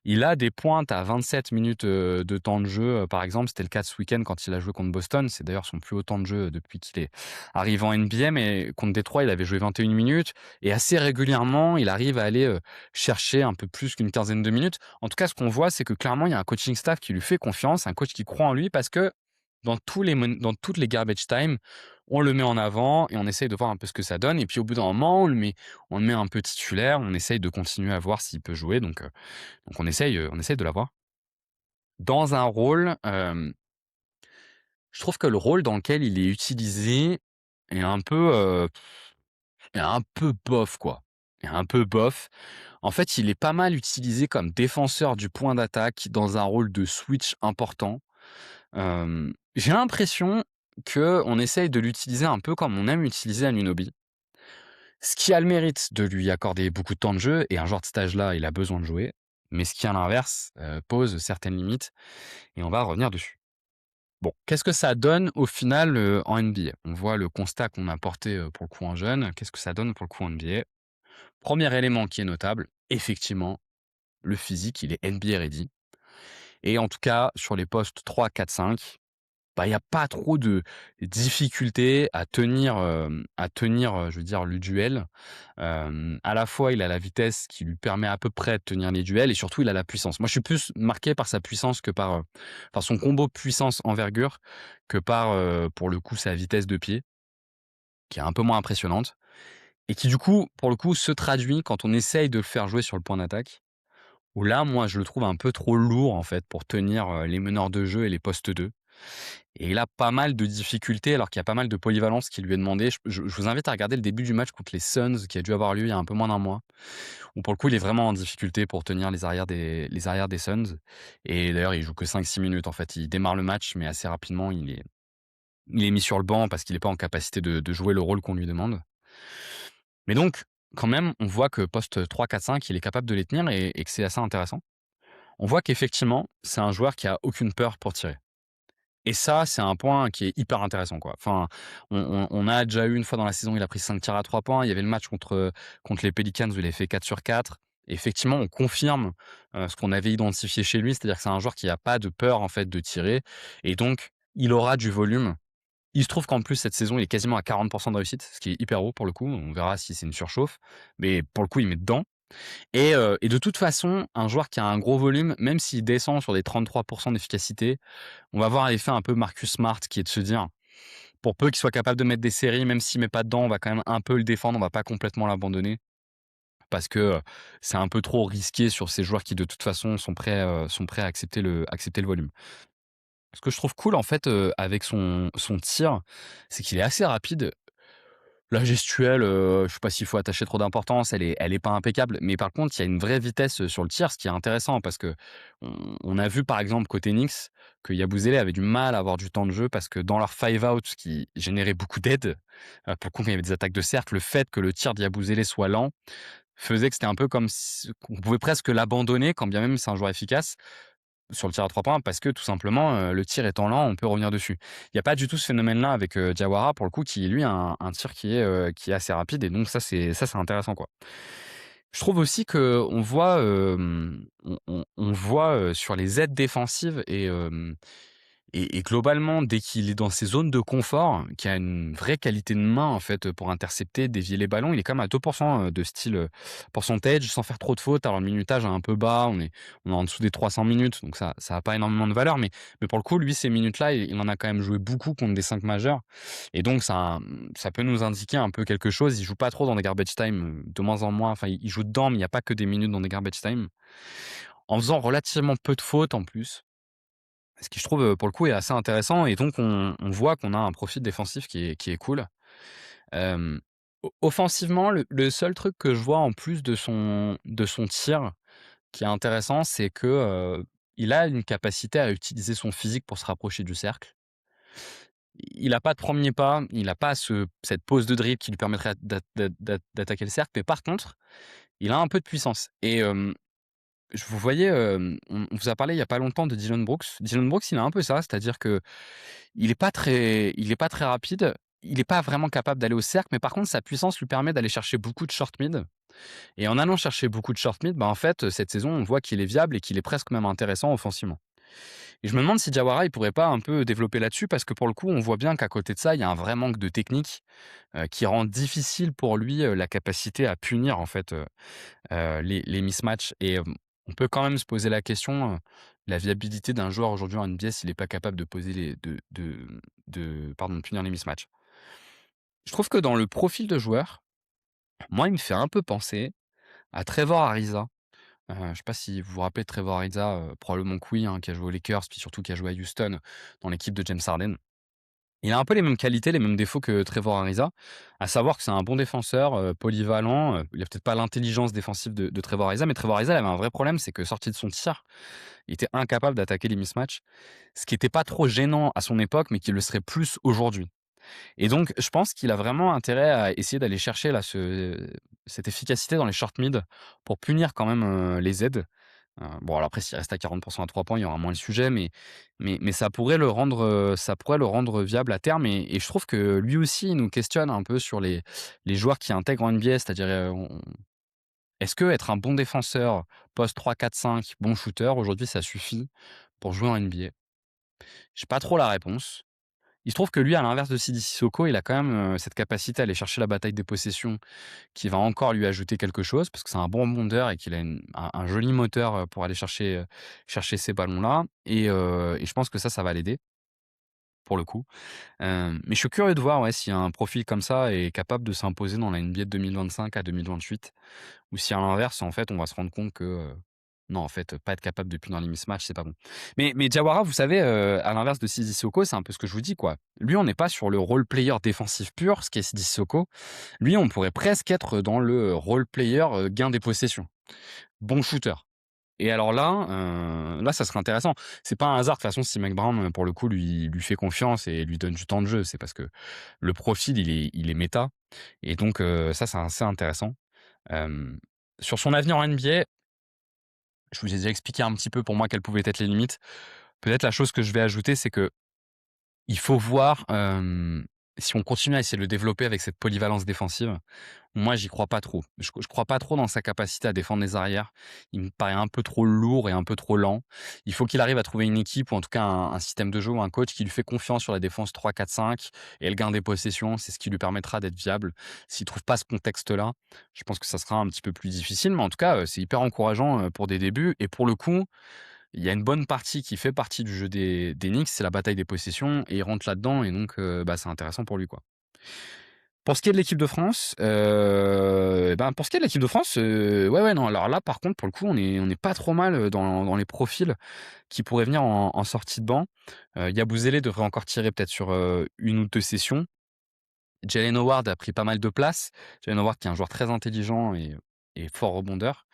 Il a des pointes à 27 minutes, de temps de jeu, par exemple. C'était le cas ce week-end quand il a joué contre Boston. C'est d'ailleurs son plus haut temps de jeu depuis qu'il est arrivé en NBA, mais contre Détroit, il avait joué 21 minutes et assez régulièrement, il arrive à aller, chercher un peu plus qu'une quinzaine de minutes. En tout cas, ce qu'on voit, c'est que clairement, il y a un coaching staff qui lui fait confiance, un coach qui croit en lui parce que dans toutes les garbage time, on le met en avant et on essaye de voir un peu ce que ça donne et puis au bout d'un moment, on le met un peu titulaire, on essaye de continuer à voir s'il peut jouer donc on essaye de l'avoir. Dans un rôle, je trouve que le rôle dans lequel il est utilisé est un peu bof, quoi. Est un peu bof. En fait, il est pas mal utilisé comme défenseur du point d'attaque dans un rôle de switch important. J'ai l'impression qu'on essaye de l'utiliser un peu comme on aime utiliser Anunoby. Ce qui a le mérite de lui accorder beaucoup de temps de jeu et un joueur de cet âge-là, il a besoin de jouer. Mais ce qui, à l'inverse, pose certaines limites et on va revenir dessus. Bon, qu'est-ce que ça donne au final, en NBA? On voit le constat qu'on a porté, pour le coup en jeune. Qu'est-ce que ça donne pour le coup en NBA? Premier élément qui est notable, effectivement, le physique, il est NBA ready et en tout cas sur les postes 3, 4, 5, bah, il y a pas trop de difficultés à tenir, je veux dire le duel. À la fois, il a la vitesse qui lui permet à peu près de tenir les duels et surtout il a la puissance. Moi, je suis plus marqué par sa puissance que par son combo puissance-envergure que par, pour le coup, sa vitesse de pied, qui est un peu moins impressionnante et qui du coup, pour le coup, se traduit quand on essaye de le faire jouer sur le point d'attaque, où là, moi, je le trouve un peu trop lourd en fait pour tenir, les meneurs de jeu et les postes 2. Et il a pas mal de difficultés alors qu'il y a pas mal de polyvalence qui lui est demandée. Je vous invite à regarder le début du match contre les Suns qui a dû avoir lieu il y a un peu moins d'un mois, où pour le coup il est vraiment en difficulté pour tenir les arrières des Suns et d'ailleurs il joue que 5-6 minutes en fait. Il démarre le match mais assez rapidement il est mis sur le banc parce qu'il est pas en capacité de jouer le rôle qu'on lui demande. Mais donc quand même, on voit que poste 3-4-5 il est capable de les tenir et que c'est assez intéressant. On voit qu'effectivement, c'est un joueur qui a aucune peur pour tirer. Et ça, c'est un point qui est hyper intéressant, quoi. Enfin, on a déjà eu une fois dans la saison, il a pris 5 tirs à 3 points. Il y avait le match contre les Pelicans où il a fait 4 sur 4. Effectivement, on confirme, ce qu'on avait identifié chez lui, c'est-à-dire que c'est un joueur qui a pas de peur, en fait, de tirer et donc il aura du volume. Il se trouve qu'en plus, cette saison, il est quasiment à 40 de réussite, ce qui est hyper haut pour le coup. On verra si c'est une surchauffe, mais pour le coup, il met dedans et de toute façon, un joueur qui a un gros volume, même s'il descend sur des 33 d'efficacité, on va avoir l'effet un peu Marcus Smart qui est de se dire: «Pour peu qu'il soit capable de mettre des séries, même s'il met pas dedans, on va quand même un peu le défendre, on va pas complètement l'abandonner». Parce que, c'est un peu trop risqué sur ces joueurs qui de toute façon sont prêts à accepter le volume. Ce que je trouve cool en fait, avec son tir, c'est qu'il est assez rapide. La gestuelle, je sais pas s'il faut attacher trop d'importance, elle est pas impeccable, mais par contre, il y a une vraie vitesse, sur le tir, ce qui est intéressant parce qu'on a vu par exemple côté Knicks que Yabusele avait du mal à avoir du temps de jeu parce que dans leur five out qui générait beaucoup d'aide, pour le coup quand il y avait des attaques de cercle, le fait que le tir de Yabusele soit lent faisait que c'était un peu comme si qu'on pouvait presque l'abandonner quand bien même c'est un joueur efficace sur le tir à 3 points parce que tout simplement, le tir étant lent, on peut revenir dessus. Il y a pas du tout ce phénomène-là avec, Diawara pour le coup qui lui a un tir qui est assez rapide et donc ça c'est intéressant, quoi. Je trouve aussi qu'on voit, on voit, sur les aides défensives et globalement, dès qu'il est dans ses zones de confort, qu'il a une vraie qualité de main, en fait, pour intercepter, dévier les ballons. Il est quand même à 2 de style, percentage, sans faire trop de fautes. Alors le minutage est un peu bas, on est en dessous des 300 minutes, donc ça a pas énormément de valeur, mais pour le coup, lui, ces minutes-là, il en a quand même joué beaucoup contre des 5 majeurs et donc ça peut nous indiquer un peu quelque chose. Il joue pas trop dans des garbage time, de moins en moins. Enfin, il joue dedans, mais il y a pas que des minutes dans des garbage time. En faisant relativement peu de fautes en plus. Ce qui je trouve, pour le coup est assez intéressant et donc on voit qu'on a un profil défensif qui est cool. Hem, offensivement, le seul truc que je vois en plus de son tir qui est intéressant, c'est que, il a une capacité à utiliser son physique pour se rapprocher du cercle. Il a pas de premier pas, il a pas cette pose de dribble qui lui permettrait d'attaquer le cercle, mais par contre, il a un peu de puissance et je vous voyais, on vous a parlé il y a pas longtemps de Dillon Brooks. Dillon Brooks, il a un peu ça, c'est-à-dire que il est pas très rapide, il est pas vraiment capable d'aller au cercle, mais par contre sa puissance lui permet d'aller chercher beaucoup de short mid et en allant chercher beaucoup de short mid, bah, en fait, cette saison, on voit qu'il est viable et qu'il est presque même intéressant offensivement. Et je me demande si Diawara, il pourrait pas un peu développer là-dessus parce que pour le coup, on voit bien qu'à côté de ça, il y a un vrai manque de technique, qui rend difficile pour lui, la capacité à punir en fait, les mismatchs et on peut quand même se poser la question, la viabilité d'un joueur aujourd'hui en NBA s'il est pas capable de poser les de pardon, de punir les mismatchs. Je trouve que dans le profil de joueur, moi, il me fait un peu penser à Trevor Ariza. Je sais pas si vous vous rappelez de Trevor Ariza, probablement que oui, hein, qui a joué aux Lakers, puis surtout qui a joué à Houston dans l'équipe de James Harden. Il a un peu les mêmes qualités, les mêmes défauts que Trevor Ariza, à savoir que c'est un bon défenseur, polyvalent, il a peut-être pas l'intelligence défensive de Trevor Ariza, mais Trevor Ariza, il avait un vrai problème, c'est que sorti de son tir, il était incapable d'attaquer les mismatchs, ce qui était pas trop gênant à son époque, mais qui le serait plus aujourd'hui. Et donc je pense qu'il a vraiment intérêt à essayer d'aller chercher là cette efficacité dans les short mid pour punir quand même, les aides. Bon alors après s'il reste à 40 à 3 points, il y aura moins le sujet, mais ça pourrait le rendre viable à terme et je trouve que lui aussi, il nous questionne un peu sur les joueurs qui intègrent en NBA, c'est-à-dire, on est-ce qu'être un bon défenseur, poste 3-4-5, bon shooter, aujourd'hui ça suffit pour jouer en NBA? J'ai pas trop la réponse. Il se trouve que lui, à l'inverse de Sidi Sissoko, il a quand même, cette capacité à aller chercher la bataille des possessions qui va encore lui ajouter quelque chose parce que c'est un bon rebondeur et qu'il a un joli moteur, pour aller chercher ces ballons-là et je pense que ça va l'aider, pour le coup. Mais je suis curieux de voir, ouais, si un profil comme ça est capable de s'imposer dans la NBA de 2025 à 2028 ou si à l'inverse, en fait, on va se rendre compte que, non, en fait, pas être capable de punir les mismatchs, c'est pas bon. Mais Diawara, vous savez, à l'inverse de Sidi Sissoko, c'est un peu ce que je vous dis, quoi. Lui, on n'est pas sur le role player défensif pur, ce qui est Sidi Sissoko. Lui, on pourrait presque être dans le role player, gain des possessions. Bon shooter. Et alors là, ça serait intéressant. C'est pas un hasard de toute façon si Mike Brown, pour le coup, lui fait confiance et lui donne du temps de jeu. C'est parce que le profil, il est méta et donc ça, c'est assez intéressant. Hem, sur son avenir en NBA, je vous ai déjà expliqué un petit peu pour moi quelles pouvaient être les limites. Peut-être la chose que je vais ajouter, c'est que il faut voir, si on continue à essayer de le développer avec cette polyvalence défensive, moi, j'y crois pas trop. Je crois pas trop dans sa capacité à défendre les arrières. Il me paraît un peu trop lourd et un peu trop lent. Il faut qu'il arrive à trouver une équipe ou en tout cas un système de jeu ou un coach qui lui fait confiance sur la défense 3-4-5 et le gain des possessions. C'est ce qui lui permettra d'être viable. S'il trouve pas ce contexte-là, je pense que ça sera un petit peu plus difficile. Mais en tout cas, c'est hyper encourageant pour des débuts. Et pour le coup, il y a une bonne partie qui fait partie du jeu des Knicks, c'est la bataille des possessions. Et il rentre là-dedans et donc c'est intéressant pour lui, quoi. Pour ce qui est de l'équipe de France, pour ce qui est de l'équipe de France, ouais, non, alors là, par contre, pour le coup, on est pas trop mal, dans les profils qui pourraient venir en sortie de banc. Yabusele devrait encore tirer peut-être sur, 1 ou 2 sessions. Jalen Howard a pris pas mal de place. Jalen Howard qui est un joueur très intelligent et fort rebondeur,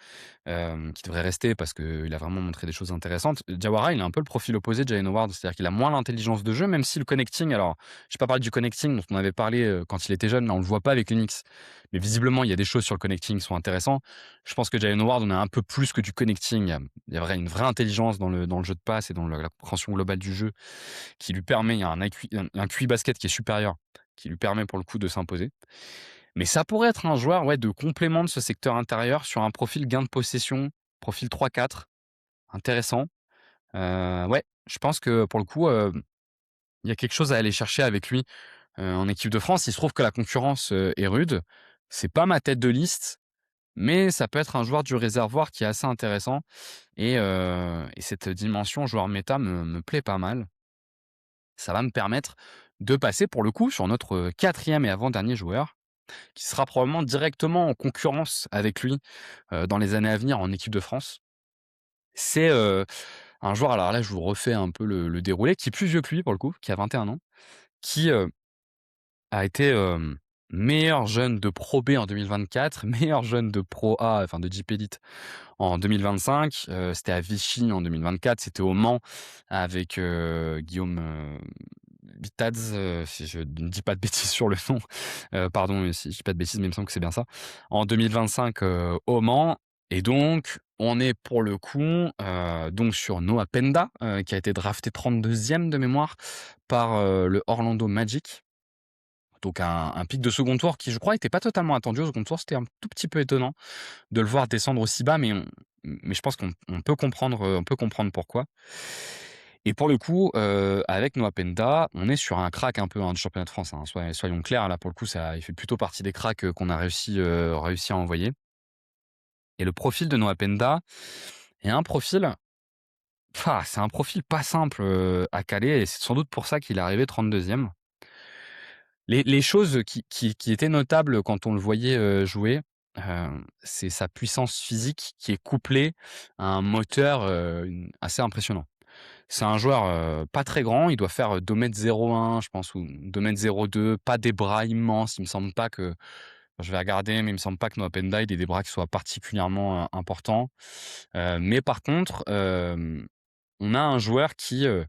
qui devrait rester parce qu'il a vraiment montré des choses intéressantes. Diawara, il a un peu le profil opposé de Jalen Howard, c'est-à-dire qu'il a moins l'intelligence de jeu, même si le connecting, alors j'ai pas parlé du connecting dont on avait parlé quand il était jeune, là on le voit pas avec l'Unix, mais visiblement il y a des choses sur le connecting qui sont intéressantes. Je pense que Jalen Howard, on a un peu plus que du connecting, il y a une vraie intelligence dans le jeu de passe et dans la compréhension globale du jeu qui lui permet, il y a un QI basket qui est supérieur, qui lui permet pour le coup de s'imposer. Mais ça pourrait être un joueur de complément de ce secteur intérieur sur un profil gain de possession, profil 3-4, intéressant. Ouais, je pense que pour le coup, il y a quelque chose à aller chercher avec lui, en équipe de France. Il se trouve que la concurrence, est rude. C'est pas ma tête de liste, mais ça peut être un joueur du réservoir qui est assez intéressant et cette dimension joueur méta me plaît pas mal. Ça va me permettre de passer pour le coup sur notre, 4e et avant-dernier joueur, qui sera probablement directement en concurrence avec lui, dans les années à venir en équipe de France. C'est, un joueur, alors là, je vous refais un peu le déroulé, qui est plus vieux que lui pour le coup, qui a 21 ans, qui, a été, meilleur jeune de Pro B en 2024, meilleur jeune de Pro A, enfin de Jeep Elite en 2025. C'était à Vichy en 2024, c'était au Mans avec, Guillaume, Bitadze, si je ne dis pas de bêtises sur le nom, pardon si je dis pas de bêtises, mais il me semble que c'est bien ça. En 2025, au Mans et donc on est pour le coup, donc sur Noah Penda, qui a été drafté 32e de mémoire par, le Orlando Magic. Donc un pic de second tour qui, je crois, était pas totalement attendu au second tour. C'était un tout petit peu étonnant de le voir descendre aussi bas, mais je pense qu'on peut comprendre pourquoi. Et pour le coup, avec Noah Penda, on est sur un crack un peu, du championnat de France, hein. Soyons clairs, là, pour le coup, il fait plutôt partie des cracks, qu'on a réussi à envoyer. Et le profil de Noah Penda est un profil, c'est un profil pas simple, à caler et c'est sans doute pour ça qu'il est arrivé 32e. Les choses qui étaient notables quand on le voyait, jouer, c'est sa puissance physique qui est couplée à un moteur, assez impressionnant. C'est un joueur, pas très grand, il doit faire 2,01 m je pense ou 2,02 m, pas des bras immenses. Il me semble pas que je vais regarder, mais il me semble pas que Noah Penda il ait des bras qui soient particulièrement, importants. Mais par contre, on a un joueur qui, a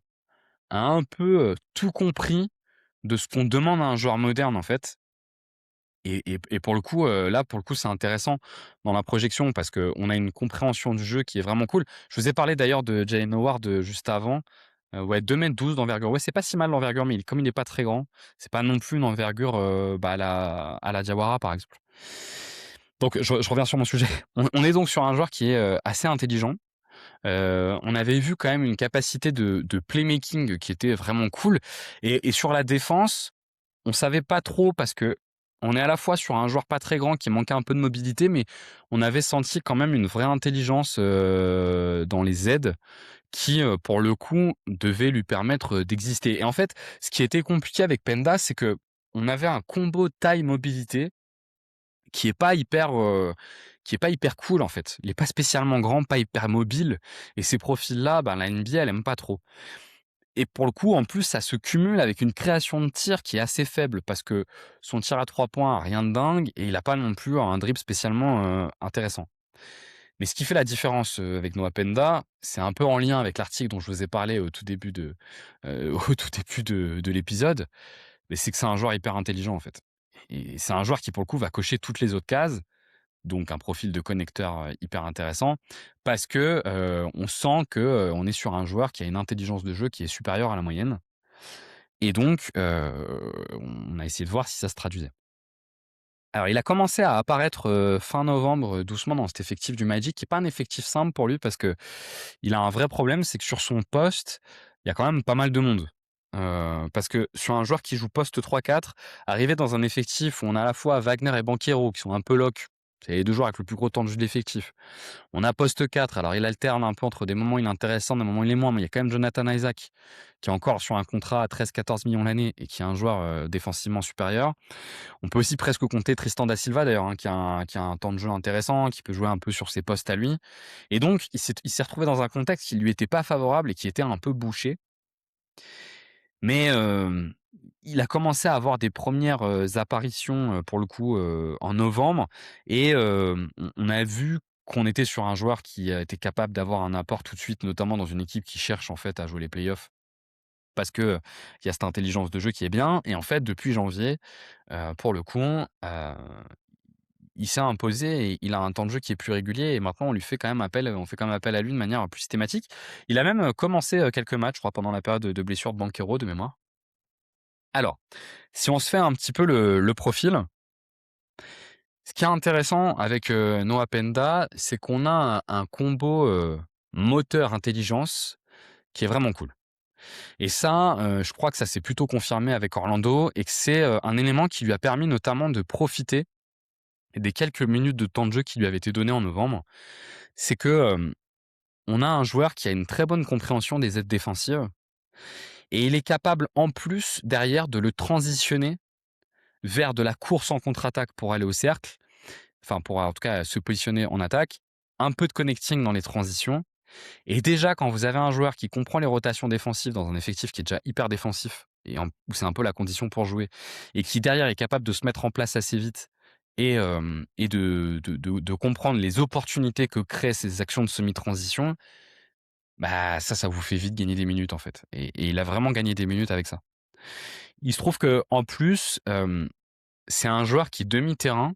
un peu, tout compris de ce qu'on demande à un joueur moderne, en fait. Et pour le coup, là, pour le coup, c'est intéressant dans la projection parce qu'on a une compréhension du jeu qui est vraiment cool. Je vous ai parlé d'ailleurs de Jalen Howard, juste avant. Ouais, 2,12 m d'envergure. Ouais, c'est pas si mal l'envergure, mais comme il est pas très grand, c'est pas non plus une envergure, à la Diawara, par exemple. Donc je reviens sur mon sujet. On est donc sur un joueur qui est, assez intelligent. On avait vu quand même une capacité de playmaking qui était vraiment cool et sur la défense, on savait pas trop parce que on est à la fois sur un joueur pas très grand qui manquait un peu de mobilité, mais on avait senti quand même une vraie intelligence, dans les aides qui, pour le coup, devait lui permettre, d'exister. Et en fait, ce qui était compliqué avec Penda, c'est que on avait un combo taille-mobilité qui est pas hyper, cool, en fait. Il est pas spécialement grand, pas hyper mobile et ces profils-là, la NBA, elle aime pas trop. Et pour le coup, en plus, ça se cumule avec une création de tir qui est assez faible parce que son tir à 3 points a rien de dingue et il a pas non plus un dribble spécialement, intéressant. Mais ce qui fait la différence, avec Noah Penda, c'est un peu en lien avec l'article dont je vous ai parlé au tout début au tout début de l'épisode, mais c'est que c'est un joueur hyper intelligent, en fait. Et c'est un joueur qui, pour le coup, va cocher toutes les autres cases, donc un profil de connecteur, hyper intéressant parce que, on sent que, on est sur un joueur qui a une intelligence de jeu qui est supérieure à la moyenne et donc on a essayé de voir si ça se traduisait. Alors il a commencé à apparaître, fin novembre, doucement dans cet effectif du Magic, qui est pas un effectif simple pour lui parce qu'il a un vrai problème, c'est que sur son poste, il y a quand même pas mal de monde. Parce que sur un joueur qui joue poste 3-4, arriver dans un effectif où on a à la fois Wagner et Banchero qui sont un peu lock, c'est les 2 joueurs avec le plus gros temps de jeu de l'effectif. On a poste 4, alors il alterne un peu entre des moments il est intéressant, des moments il est moins, mais il y a quand même Jonathan Isaac qui est encore sur un contrat à 13-14 millions l'année et qui est un joueur, défensivement supérieur. On peut aussi presque compter Tristan da Silva d'ailleurs, hein, qui a un temps de jeu intéressant, qui peut jouer un peu sur ses postes à lui. Et donc il s'est retrouvé dans un contexte qui lui était pas favorable et qui était un peu bouché. Mais il a commencé à avoir des premières apparitions, pour le coup, en novembre et on a vu qu'on était sur un joueur qui a été capable d'avoir un apport tout de suite, notamment dans une équipe qui cherche en fait à jouer les playoffs. Parce que, il y a cette intelligence de jeu qui est bien et en fait depuis janvier, pour le coup, il s'est imposé et il a un temps de jeu qui est plus régulier et maintenant on fait quand même appel à lui de manière plus systématique. Il a même, commencé, quelques matchs, je crois, pendant la période de blessure de Banchero de mémoire. Alors, si on se fait un petit peu le profil, ce qui est intéressant avec, Noah Penda, c'est qu'on a un combo, moteur-intelligence qui est vraiment cool. Et ça, je crois que ça s'est plutôt confirmé avec Orlando et que c'est, un élément qui lui a permis notamment de profiter des quelques minutes de temps de jeu qui lui avaient été données en novembre. C'est que, on a un joueur qui a une très bonne compréhension des aides défensives et il est capable en plus derrière de le transitionner vers de la course en contre-attaque pour aller au cercle, enfin pour en tout cas se positionner en attaque, un peu de connecting dans les transitions et déjà quand vous avez un joueur qui comprend les rotations défensives dans un effectif qui est déjà hyper défensif et où c'est un peu la condition pour jouer et qui derrière est capable de se mettre en place assez vite et de comprendre les opportunités que créent ces actions de semi-transition, bah ça vous fait vite gagner des minutes en fait et il a vraiment gagné des minutes avec ça. Il se trouve qu'en plus, c'est un joueur qui demi-terrain.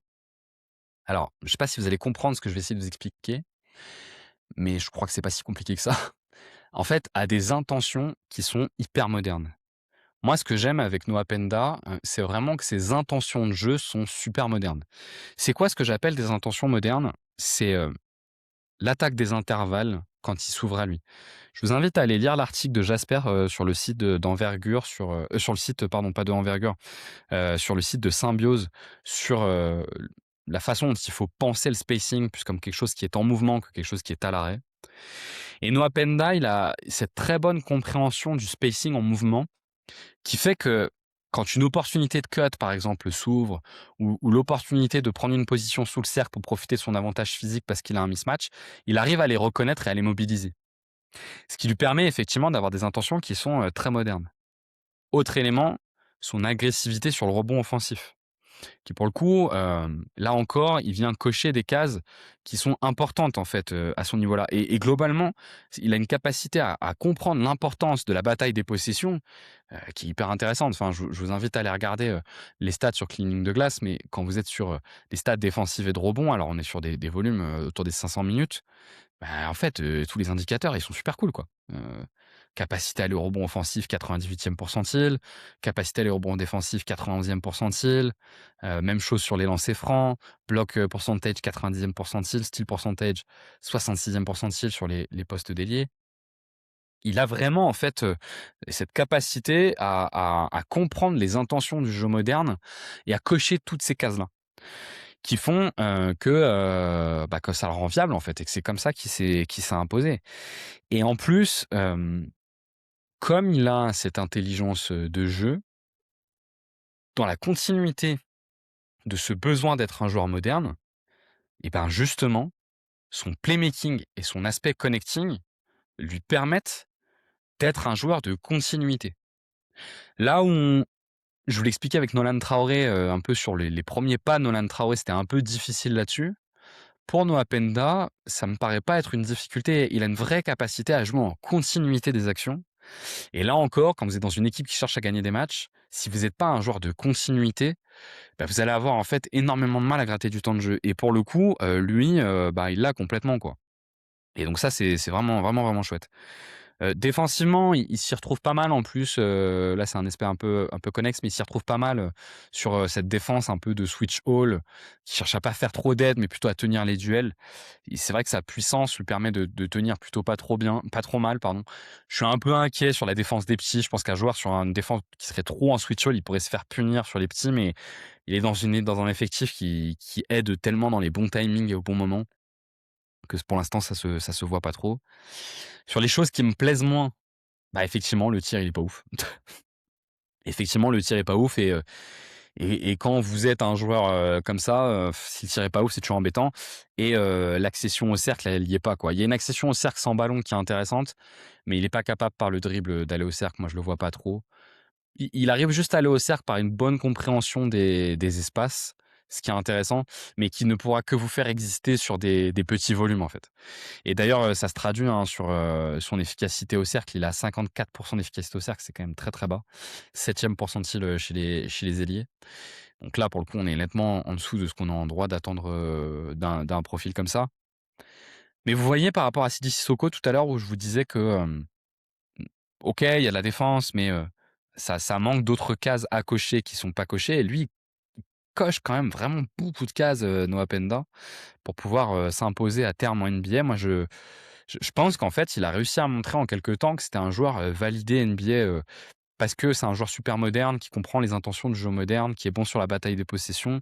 Alors, je sais pas si vous allez comprendre ce que je vais essayer de vous expliquer, mais je crois que c'est pas si compliqué que ça. En fait, a des intentions qui sont hyper modernes. Moi, ce que j'aime avec Noah Penda, c'est vraiment que ses intentions de jeu sont super modernes. C'est quoi ce que j'appelle des intentions modernes? C'est, l'attaque des intervalles quand il s'ouvre à lui. Je vous invite à aller lire l'article de Jasper, sur le site d'Envergure sur le site, pardon, pas de Envergure, sur le site de Symbiose, sur, la façon dont il faut penser le spacing plus comme quelque chose qui est en mouvement que quelque chose qui est à l'arrêt. Et Noah Penda, il a cette très bonne compréhension du spacing en mouvement qui fait que quand une opportunité de cut, par exemple, s'ouvre ou l'opportunité de prendre une position sous le cercle pour profiter de son avantage physique parce qu'il a un mismatch, il arrive à les reconnaître et à les mobiliser. Ce qui lui permet effectivement d'avoir des intentions qui sont, très modernes. Autre élément, son agressivité sur le rebond offensif. Qui pour le coup, là encore, il vient cocher des cases qui sont importantes en fait, à son niveau-là et globalement, il a une capacité à comprendre l'importance de la bataille des possessions, qui est hyper intéressante. Enfin, je vous invite à aller regarder, les stats sur cleaning de glace, mais quand vous êtes sur, des stats défensives et de rebond, alors on est sur des volumes, autour des 500 minutes. Bah, en fait, tous les indicateurs, ils sont super cool, quoi. Capacité à aller au rebond offensif 98e pourcentile, capacité à aller au rebond défensif 91e pourcentile, même chose sur les lancers francs, bloc, percentage 90e pourcentile, steal percentage 66e pourcentile sur les postes d'ailier. Il a vraiment en fait, cette capacité à comprendre les intentions du jeu moderne et à cocher toutes ces cases-là. Qui font, que ça le rend viable en fait et que c'est comme ça qu'il s'est imposé et en plus, comme il a cette intelligence, de jeu, dans la continuité de ce besoin d'être un joueur moderne et ben, justement, son playmaking et son aspect connecting lui permettent d'être un joueur de continuité. Là où je vous l'expliquais avec Nolan Traoré, un peu sur les premiers pas de Nolan Traoré, c'était un peu difficile là-dessus. Pour Noah Penda, ça me paraît pas être une difficulté. Il a une vraie capacité à jouer en continuité des actions. Et là encore, quand vous êtes dans une équipe qui cherche à gagner des matchs, si vous n'êtes pas un joueur de continuité, bah, vous allez avoir en fait énormément de mal à gratter du temps de jeu. Et pour le coup, lui, il l'a complètement quoi. Et donc ça, c'est vraiment, vraiment, vraiment chouette. Défensivement, il s'y retrouve pas mal en plus, là, c'est un aspect un peu connexe, mais il s'y retrouve pas mal, sur, cette défense un peu de switch all, qui cherche à pas faire trop d'aide, mais plutôt à tenir les duels. Et c'est vrai que sa puissance lui permet de tenir plutôt pas trop mal, pardon. Je suis un peu inquiet sur la défense des petits. Je pense qu'un joueur sur une défense qui serait trop en switch all, il pourrait se faire punir sur les petits, mais il est dans un effectif qui aide tellement dans les bons timings et au bon moment que pour l'instant ça se voit pas trop. Sur les choses qui me plaisent moins, bah, effectivement, le tir, il est pas ouf. Effectivement, le tir est pas ouf et quand vous êtes un joueur, comme ça, si le tir est pas ouf, c'est toujours embêtant et l'accession au cercle, elle y est pas, quoi. Il y a une accession au cercle sans ballon qui est intéressante, mais il est pas capable par le dribble d'aller au cercle. Moi, je le vois pas trop. Il arrive juste à aller au cercle par une bonne compréhension des espaces, ce qui est intéressant, mais qui ne pourra que vous faire exister sur des petits volumes, en fait. Et d'ailleurs, ça se traduit, hein, sur, son efficacité au cercle. Il a 54 d'efficacité au cercle, c'est quand même très, très bas. 7e pourcentile, chez les ailiers. Donc là, pour le coup, on est nettement en dessous de ce qu'on a en droit d'attendre, d'un profil comme ça. Mais vous voyez par rapport à Sidi Sissoko tout à l'heure où je vous disais que, OK, il y a de la défense, mais, ça manque d'autres cases à cocher qui sont pas cochées et lui, il coche quand même vraiment beaucoup de cases, Noah Penda, pour pouvoir, s'imposer à terme en NBA. Moi, je pense qu'en fait, il a réussi à montrer en quelque temps que c'était un joueur, validé NBA, parce que c'est un joueur super moderne, qui comprend les intentions du jeu moderne, qui est bon sur la bataille des possessions.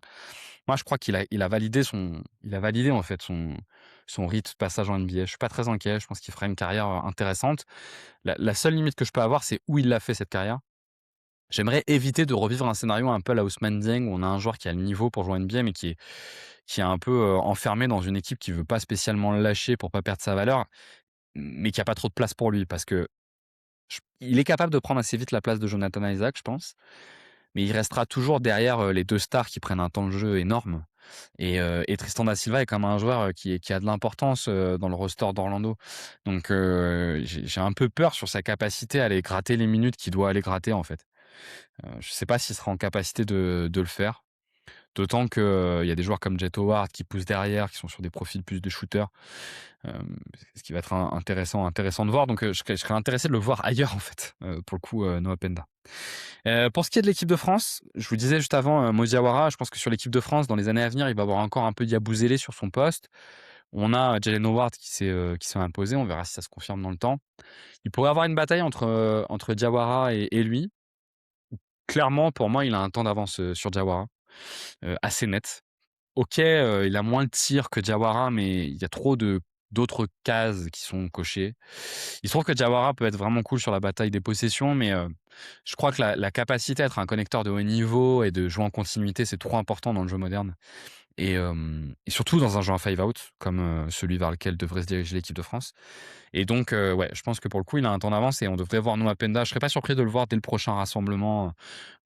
Moi, je crois qu'il a validé en fait son rite de passage en NBA. Je suis pas très inquiet, je pense qu'il fera une carrière, intéressante. La seule limite que je peux avoir, c'est où il l'a fait cette carrière. J'aimerais éviter de revivre un scénario un peu à la Ousmane Dieng, où on a un joueur qui a le niveau pour jouer en NBA, mais qui est un peu, enfermé dans une équipe qui veut pas spécialement le lâcher pour pas perdre sa valeur, mais qui a pas trop de place pour lui parce que il est capable de prendre assez vite la place de Jonathan Isaac, je pense, mais il restera toujours derrière, les 2 stars qui prennent un temps de jeu énorme et Tristan da Silva est comme un joueur, qui a de l'importance, dans le roster d'Orlando. Donc j'ai un peu peur sur sa capacité à aller gratter les minutes qu'il doit aller gratter, en fait. Je sais pas s'il sera en capacité de le faire. D'autant que, il y a des joueurs comme Jet Howard qui poussent derrière, qui sont sur des profils plus de shooters, ce qui va être intéressant de voir. Donc je serais intéressé de le voir ailleurs en fait, pour le coup, Noah Penda. Pour ce qui est de l'équipe de France, je vous disais juste avant, Mo Diawara, je pense que sur l'équipe de France, dans les années à venir, il va avoir encore un peu Yabusele sur son poste. On a Jalen Howard qui s'est imposé, on verra si ça se confirme dans le temps. Il pourrait avoir une bataille entre Diawara et lui. Clairement, pour moi, il a un temps d'avance, sur Diawara, assez net. OK, il a moins de tirs que Diawara, mais il y a trop d'autres cases qui sont cochées. Il se trouve que Diawara peut être vraiment cool sur la bataille des possessions, mais je crois que la capacité à être un connecteur de haut niveau et de jouer en continuité, c'est trop important dans le jeu moderne et surtout dans un jeu en five out comme, celui vers lequel devrait se diriger l'équipe de France et donc ouais, je pense que pour le coup, il a un temps d'avance et on devrait voir Noah Penda. Je serais pas surpris de le voir dès le prochain rassemblement,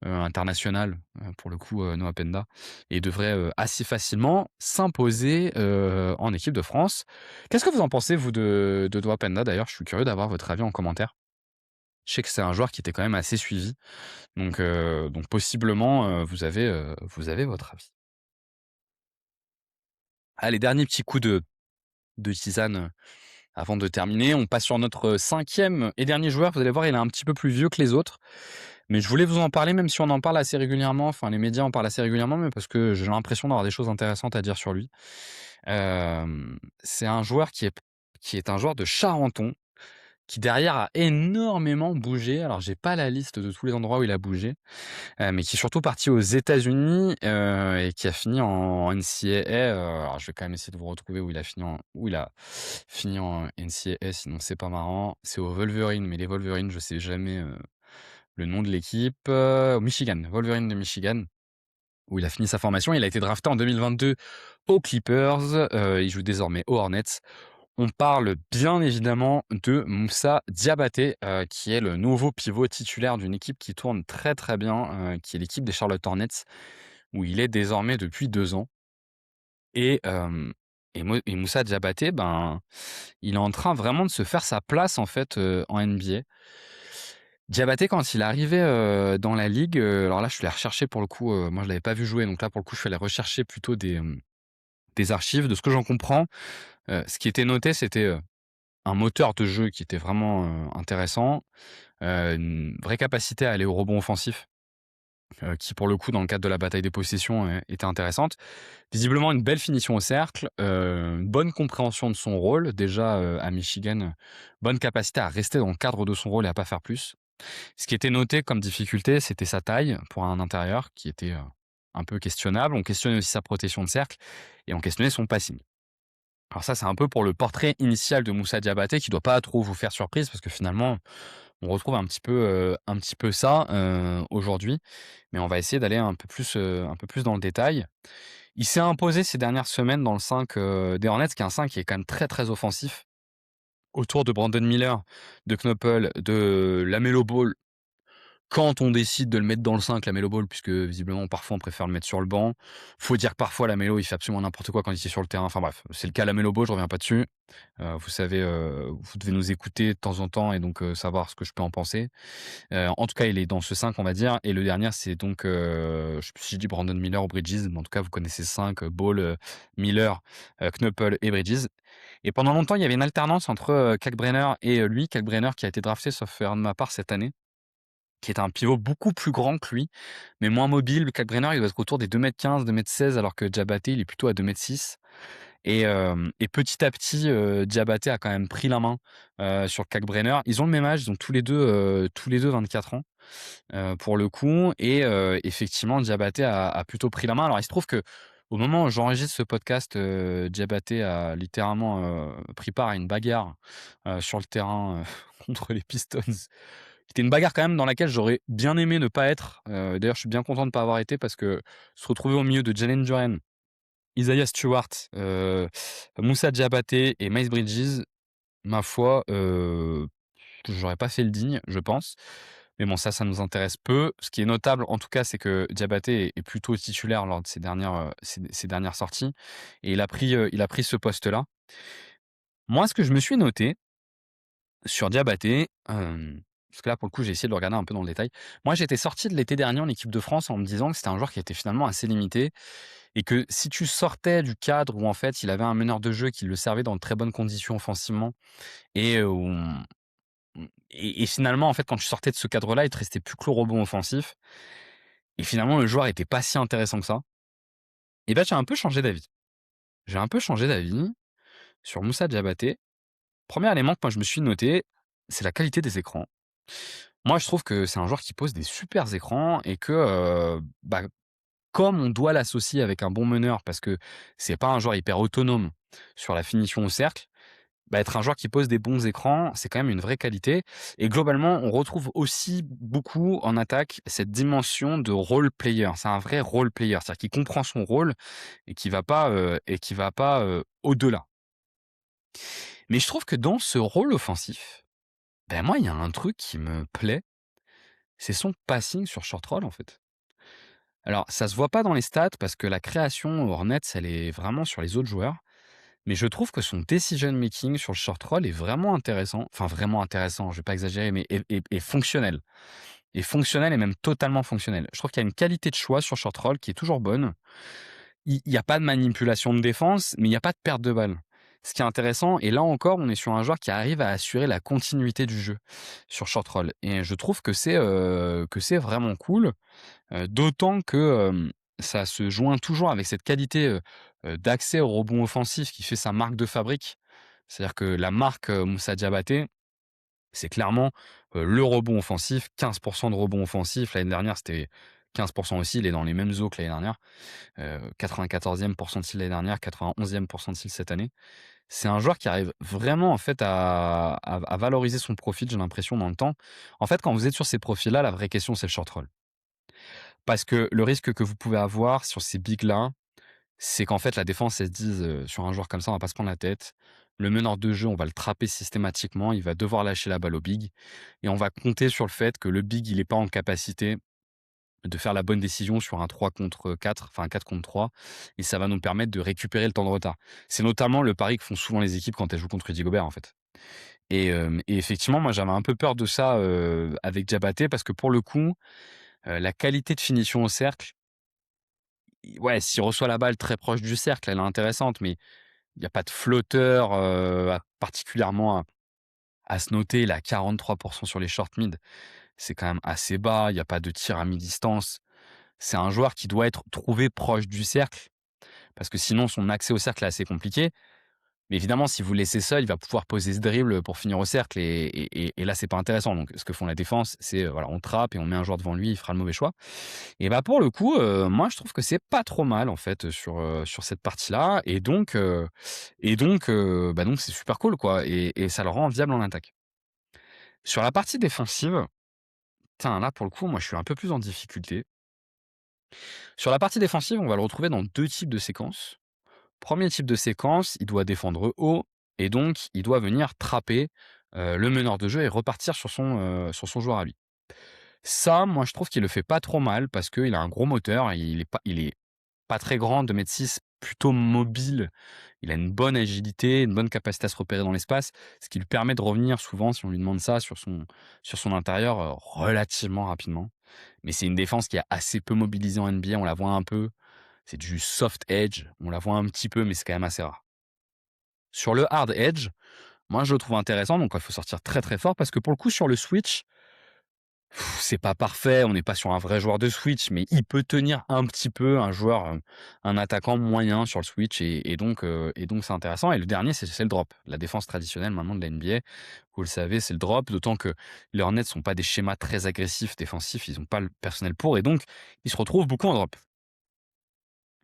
international, pour le coup, Noah Penda et devrait, assez facilement s'imposer, en équipe de France. Qu'est-ce que vous en pensez vous de Noah Penda d'ailleurs? Je suis curieux d'avoir votre avis en commentaire. Je sais que c'est un joueur qui était quand même assez suivi, donc possiblement, vous avez votre avis. Allez, dernier petit coup de tisane, avant de terminer. On passe sur notre, 5e et dernier joueur. Vous allez voir, il est un petit peu plus vieux que les autres. Mais je voulais vous en parler, même si on en parle assez régulièrement, enfin les médias en parlent assez régulièrement, mais parce que j'ai l'impression d'avoir des choses intéressantes à dire sur lui. C'est un joueur qui est un joueur de Charenton, qui derrière a énormément bougé. Alors j'ai pas la liste de tous les endroits où il a bougé, mais qui est surtout parti aux États-Unis, et qui a fini en NCAA, alors je vais quand même essayer de vous retrouver où il a fini en NCAA, sinon c'est pas marrant. C'est aux Wolverines, mais les Wolverines, je sais jamais, le nom de l'équipe, au Michigan, Wolverine de Michigan, où il a fini sa formation. Il a été drafté en 2022 aux Clippers, il joue désormais aux Hornets. On parle bien évidemment de Moussa Diabaté, qui est le nouveau pivot titulaire d'une équipe qui tourne très, très bien, qui est l'équipe des Charlotte Hornets, où il est désormais depuis 2 ans et hem et Moussa Diabaté, ben, il est en train vraiment de se faire sa place en fait, en NBA. Diabaté quand il est arrivé, dans la ligue, alors là je suis allé rechercher pour le coup, moi je l'avais pas vu jouer donc là pour le coup je suis allé rechercher plutôt des archives. De ce que j'en comprends, ce qui était noté c'était, un moteur de jeu qui était vraiment, intéressant, une vraie capacité à aller au rebond offensif, qui pour le coup dans le cadre de la bataille des possessions, était intéressante. Visiblement une belle finition au cercle, une bonne compréhension de son rôle. Déjà, à Michigan, bonne capacité à rester dans le cadre de son rôle et à pas faire plus. Ce qui était noté comme difficulté, c'était sa taille pour un intérieur qui était, un peu questionnable. On questionnait aussi sa protection de cercle et on questionnait son passing. Alors ça, c'est un peu pour le portrait initial de Moussa Diabaté qui doit pas trop vous faire surprise parce que finalement, on retrouve un petit peu ça, aujourd'hui. Mais on va essayer d'aller un peu plus dans le détail. Il s'est imposé ces dernières semaines dans le 5, des Hornets, qui est un 5 qui est quand même très, très offensif. Autour de Brandon Miller, de Knoppel, de LaMelo Ball, quand on décide de le mettre dans le 5, LaMelo Ball, puisque visiblement parfois on préfère le mettre sur le banc. Faut dire que parfois LaMelo il fait absolument n'importe quoi quand il est sur le terrain. Enfin bref, c'est le cas LaMelo Ball, je reviens pas dessus. Vous savez, vous devez nous écouter de temps en temps et donc savoir ce que je peux en penser. En tout cas, il est dans ce 5, on va dire. Et le dernier, c'est donc, je sais plus si j'ai dit Brandon Miller ou Bridges, mais en tout cas, vous connaissez 5, Ball, Miller, Knoppel et Bridges. Et pendant longtemps, il y avait une alternance entre Kalkbrenner et lui. Kalkbrenner qui a été drafté, sauf erreur de ma part, cette année, qui est un pivot beaucoup plus grand que lui, mais moins mobile. Kalkbrenner, il doit être autour des 2,15 m, 2,16 m, alors que Diabaté, il est plutôt à 2,6 m. Et petit à petit, Diabaté a quand même pris la main sur Kalkbrenner. Ils ont le même âge, ils ont tous les deux 24 ans, pour le coup. Et effectivement, Diabaté a plutôt pris la main. Alors il se trouve que au moment où j'enregistre ce podcast, Diabaté a littéralement, pris part à une bagarre, sur le terrain, contre les Pistons. C'était une bagarre quand même dans laquelle j'aurais bien aimé ne pas être. D'ailleurs, je suis bien content de ne pas avoir été parce que se retrouver au milieu de Jalen Duren, Isaiah Stewart, Moussa Diabaté et Miles Bridges, ma foi, j'aurais pas fait le digne, je pense. Mais bon, ça nous intéresse peu. Ce qui est notable, en tout cas, c'est que Diabaté est plutôt titulaire lors de ses dernières sorties et il a pris ce poste-là. Moi, ce que je me suis noté sur Diabaté, parce que là, pour le coup, j'ai essayé de le regarder un peu dans le détail. Moi, j'étais sorti de l'été dernier en équipe de France en me disant que c'était un joueur qui était finalement assez limité et que si tu sortais du cadre où, en fait, il avait un meneur de jeu qui le servait dans de très bonnes conditions offensivement et et finalement, en fait, quand tu sortais de ce cadre-là, il te restait plus que le rebond offensif et finalement, le joueur était pas si intéressant que ça. Et bah, j'ai un peu changé d'avis. J'ai un peu changé d'avis sur Moussa Diabaté. Premier élément que moi je me suis noté, c'est la qualité des écrans. Moi, je trouve que c'est un joueur qui pose des supers écrans et que, bah, comme on doit l'associer avec un bon meneur parce que c'est pas un joueur hyper autonome sur la finition au cercle, bah, être un joueur qui pose des bons écrans, c'est quand même une vraie qualité. Et globalement, on retrouve aussi beaucoup en attaque cette dimension de role player. C'est un vrai role player, c'est-à-dire qu'il comprend son rôle et qui va pas, au-delà. Mais je trouve que dans ce rôle offensif, ben moi, il y a un truc qui me plaît, c'est son passing sur short roll, en fait. Alors, ça se voit pas dans les stats parce que la création aux Hornets, elle est vraiment sur les autres joueurs. Mais je trouve que son decision making sur le short roll est vraiment intéressant. Enfin, vraiment intéressant, je vais pas exagérer, mais est fonctionnel. Et fonctionnel et même totalement fonctionnel. Je trouve qu'il y a une qualité de choix sur short roll qui est toujours bonne. Il y a pas de manipulation de défense, mais il y a pas de perte de balle. Ce qui est intéressant, et là encore, on est sur un joueur qui arrive à assurer la continuité du jeu sur short roll. Et je trouve que c'est vraiment cool. D'autant que, ça se joint toujours avec cette qualité, d'accès au rebond offensif qui fait sa marque de fabrique. C'est-à-dire que la marque, Moussa Diabaté, c'est clairement, le rebond offensif, 15 de rebond offensif. L'année dernière, c'était 15 aussi, il est dans les mêmes eaux que l'année dernière. 94e pourcentile l'année dernière, 91e pourcentile cette année. C'est un joueur qui arrive vraiment en fait à valoriser son profil, j'ai l'impression, dans le temps. En fait, quand vous êtes sur ces profils-là, la vraie question, c'est le short roll. Parce que le risque que vous pouvez avoir sur ces bigs-là, c'est qu'en fait, la défense, elle se dise, sur un joueur comme ça, on va pas se prendre la tête. Le meneur de jeu, on va le trapper systématiquement, il va devoir lâcher la balle au big et on va compter sur le fait que le big, il est pas en capacité de faire la bonne décision sur un 3 contre 4, enfin un 4 contre 3, et ça va nous permettre de récupérer le temps de retard. C'est notamment le pari que font souvent les équipes quand elles jouent contre Rudy Gobert, en fait. Et effectivement, moi, j'avais un peu peur de ça, avec Diabaté parce que pour le coup, la qualité de finition au cercle, ouais, s'il reçoit la balle très proche du cercle, elle est intéressante, mais il y a pas de flotteur, particulièrement À se noter, il a 43% sur les short mid. C'est quand même assez bas, il y a pas de tir à mi-distance. C'est un joueur qui doit être trouvé proche du cercle, parce que sinon son accès au cercle est assez compliqué. Mais évidemment, si vous le laissez seul, il va pouvoir poser ce dribble pour finir au cercle et là, c'est pas intéressant. Donc ce que font la défense, c'est, voilà, on trappe et on met un joueur devant lui, il fera le mauvais choix. Et bah, pour le coup, moi je trouve que c'est pas trop mal en fait, sur cette partie-là bah, donc c'est super cool quoi et ça le rend viable en attaque. Sur la partie défensive, tiens là pour le coup, moi je suis un peu plus en difficulté. Sur la partie défensive, on va le retrouver dans 2 types de séquences. Premier type de séquence, il doit défendre haut et donc il doit venir trapper, le meneur de jeu et repartir sur son joueur à lui. Ça, moi je trouve qu'il le fait pas trop mal parce qu'il a un gros moteur, il est pas très grand, 2,6 m, plutôt mobile. Il a une bonne agilité, une bonne capacité à se repérer dans l'espace, ce qui lui permet de revenir souvent, si on lui demande ça, sur son intérieur, relativement rapidement. Mais c'est une défense qui est assez peu mobilisée en NBA, on la voit un peu. C'est du soft edge, on la voit un petit peu, mais c'est quand même assez rare. Sur le hard edge, moi je le trouve intéressant, donc il faut sortir très très fort parce que pour le coup sur le switch, c'est pas parfait, on n'est pas sur un vrai joueur de switch, mais il peut tenir un petit peu un joueur, un attaquant moyen sur le switch et donc c'est intéressant. Et le dernier, c'est le drop. La défense traditionnelle maintenant de la NBA, vous le savez, c'est le drop, d'autant que les Hornets sont pas des schémas très agressifs défensifs, ils ont pas le personnel pour et donc ils se retrouvent beaucoup en drop.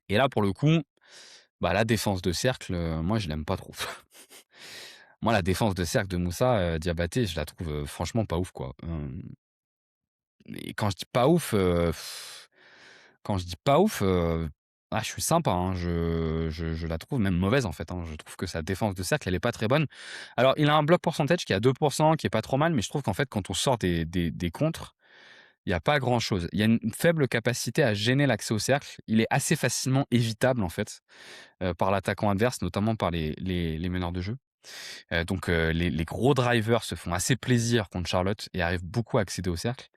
Et là pour le coup, bah, la défense de cercle, moi je l'aime pas trop. Moi la défense de cercle de Moussa, Diabaté, je la trouve, franchement pas ouf quoi. Et quand je dis pas ouf, quand je dis pas ouf, je suis sympa, hein, je la trouve même mauvaise, en fait, hein. Je trouve que sa défense de cercle, elle est pas très bonne. Alors, il a un block percentage qui est à 2 qui est pas trop mal, mais je trouve qu'en fait, quand on sort des contres, il y a pas grand-chose. Il y a une faible capacité à gêner l'accès au cercle. Il est assez facilement évitable, en fait, par l'attaquant adverse, notamment par les meneurs de jeu. Donc, les gros drivers se font assez plaisir contre Charlotte et arrivent beaucoup à accéder au cercle.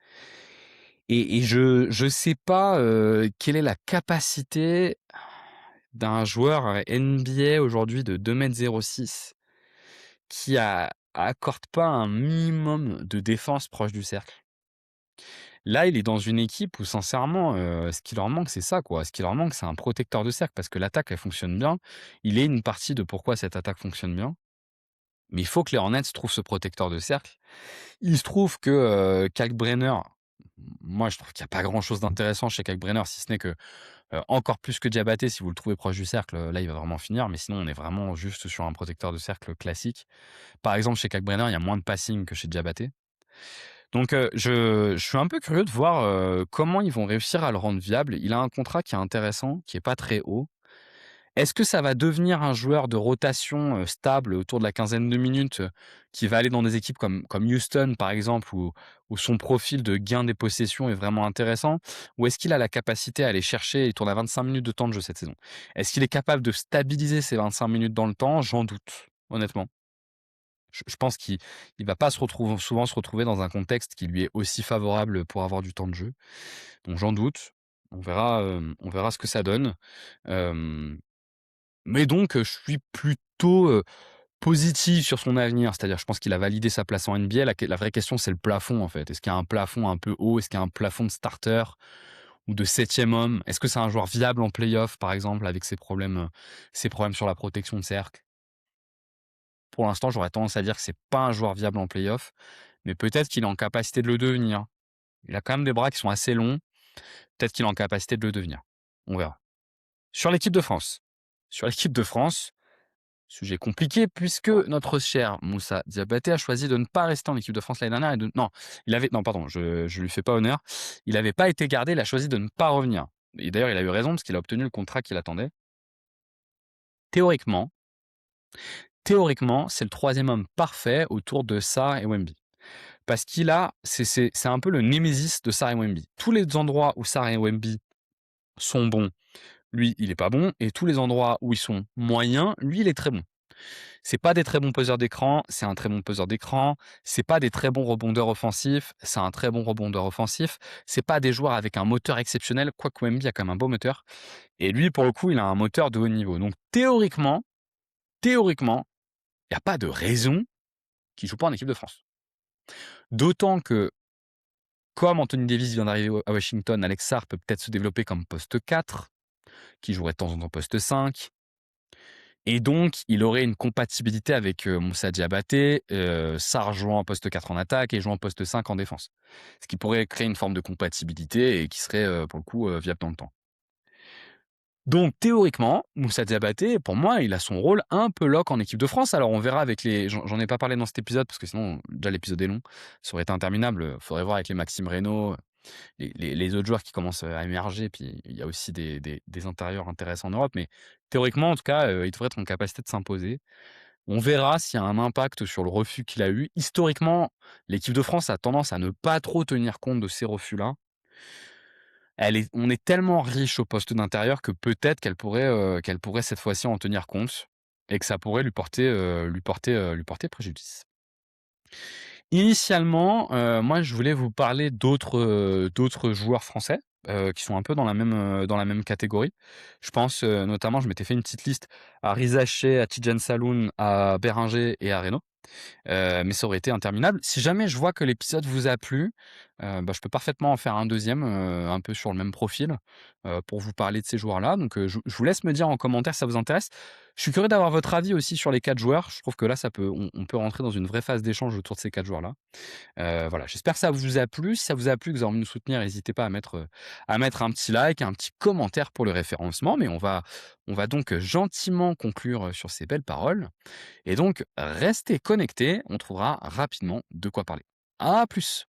Et je sais pas, quelle est la capacité d'un joueur, NBA aujourd'hui de 2,06 m qui accorde pas un minimum de défense proche du cercle. Là, il est dans une équipe où sincèrement, ce qui leur manque, c'est ça quoi. Ce qui leur manque, c'est un protecteur de cercle parce que l'attaque, elle fonctionne bien. Il est une partie de pourquoi cette attaque fonctionne bien. Mais il faut que les Hornets trouvent ce protecteur de cercle. Il se trouve que, Kalkbrenner, moi je trouve qu'il y a pas grand chose d'intéressant chez Kalkbrenner si ce n'est que, encore plus que Diabaté, si vous le trouvez proche du cercle, là il va vraiment finir, mais sinon on est vraiment juste sur un protecteur de cercle classique. Par exemple chez Kalkbrenner, il y a moins de passing que chez Diabaté. Donc, je suis un peu curieux de voir, comment ils vont réussir à le rendre viable. Il a un contrat qui est intéressant, qui est pas très haut. Est-ce que ça va devenir un joueur de rotation, stable autour de la quinzaine de minutes, qui va aller dans des équipes comme Houston par exemple où son profil de gain des possessions est vraiment intéressant? Ou est-ce qu'il a la capacité à aller chercher, il tourne à 25 minutes de temps de jeu cette saison. Est-ce qu'il est capable de stabiliser ces 25 minutes dans le temps? J'en doute, honnêtement. Je pense qu'il va pas souvent se retrouver dans un contexte qui lui est aussi favorable pour avoir du temps de jeu. Donc j'en doute. On verra ce que ça donne. Hem Mais donc, je suis plutôt, positif sur son avenir. C'est-à-dire, je pense qu'il a validé sa place en NBA. La vraie question, c'est le plafond, en fait. Est-ce qu'il y a un plafond un peu haut? Est-ce qu'il y a un plafond de starter ou de 7e homme? Est-ce que c'est un joueur viable en play-off, par exemple, avec ses problèmes sur la protection de cercle? Pour l'instant, j'aurais tendance à dire que c'est pas un joueur viable en play-off, mais peut-être qu'il est en capacité de le devenir. Il a quand même des bras qui sont assez longs. Peut-être qu'il est en capacité de le devenir. On verra. Sur l'équipe de France. Sur l'équipe de France, sujet compliqué puisque notre cher Moussa Diabaté a choisi de ne pas rester en équipe de France l'année dernière et de non, non pardon, je lui fais pas honneur. Il n'avait pas été gardé, il a choisi de ne pas revenir. Et d'ailleurs, il a eu raison parce qu'il a obtenu le contrat qu'il attendait. Théoriquement, c'est le 3e homme parfait autour de Sarr et Wemby. Parce qu'il a c'est un peu le némésis de Sarr et Wemby. Tous les endroits où Sarr et Wemby sont bons, lui, il est pas bon et tous les endroits où ils sont moyens, lui, il est très bon. C'est pas des très bons poseurs d'écran, c'est un très bon poseur d'écran. C'est pas des très bons rebondeurs offensifs, c'est un très bon rebondeur offensif. C'est pas des joueurs avec un moteur exceptionnel, quoique Wemby a quand même un beau moteur. Et lui, pour le coup, il a un moteur de haut niveau. Donc théoriquement, il y a pas de raison qui joue pas en équipe de France. D'autant que, comme Anthony Davis vient d'arriver à Washington, Alex Sarr peut peut-être se développer comme poste 4, qui jouerait de temps en temps poste 5. Et donc, il aurait une compatibilité avec Moussa Diabaté, Sarr jouant en poste 4 en attaque et jouant en poste 5 en défense. Ce qui pourrait créer une forme de compatibilité et qui serait, pour le coup, viable dans le temps. Donc théoriquement, Moussa Diabaté, pour moi, il a son rôle un peu lock en équipe de France. Alors on verra avec les... J'en ai pas parlé dans cet épisode parce que sinon, déjà l'épisode est long. Ça aurait été interminable. Faudrait voir avec les Maxime Reynaud, les autres joueurs qui commencent à émerger. Puis il y a aussi des intérieurs intéressants en Europe. Mais théoriquement, en tout cas, il devrait être en capacité de s'imposer. On verra s'il y a un impact sur le refus qu'il a eu. Historiquement, l'équipe de France a tendance à ne pas trop tenir compte de ces refus-là. On est tellement riche au poste d'intérieur que peut-être qu'elle pourrait cette fois-ci en tenir compte et que ça pourrait lui porter préjudice. Initialement, moi je voulais vous parler d'autres joueurs français, qui sont un peu dans la même catégorie. Je pense, notamment je m'étais fait une petite liste à Reza Sheh, à Tidjane Saloun, à Béranger et à Reynaud. Mais ça aurait été interminable. Si jamais je vois que l'épisode vous a plu, je peux parfaitement en faire un deuxième, un peu sur le même profil, pour vous parler de ces joueurs-là. Donc, je vous laisse me dire en commentaire si ça vous intéresse. Je suis curieux d'avoir votre avis aussi sur les 4 joueurs. Je trouve que là, on peut rentrer dans une vraie phase d'échange autour de ces 4 joueurs-là. Voilà, j'espère que ça vous a plu. Si ça vous a plu, que vous avez envie de nous soutenir, n'hésitez pas à mettre un petit like, un petit commentaire pour le référencement. Mais on va donc gentiment conclure sur ces belles paroles. Et donc, restez connectés, on trouvera rapidement de quoi parler. À plus!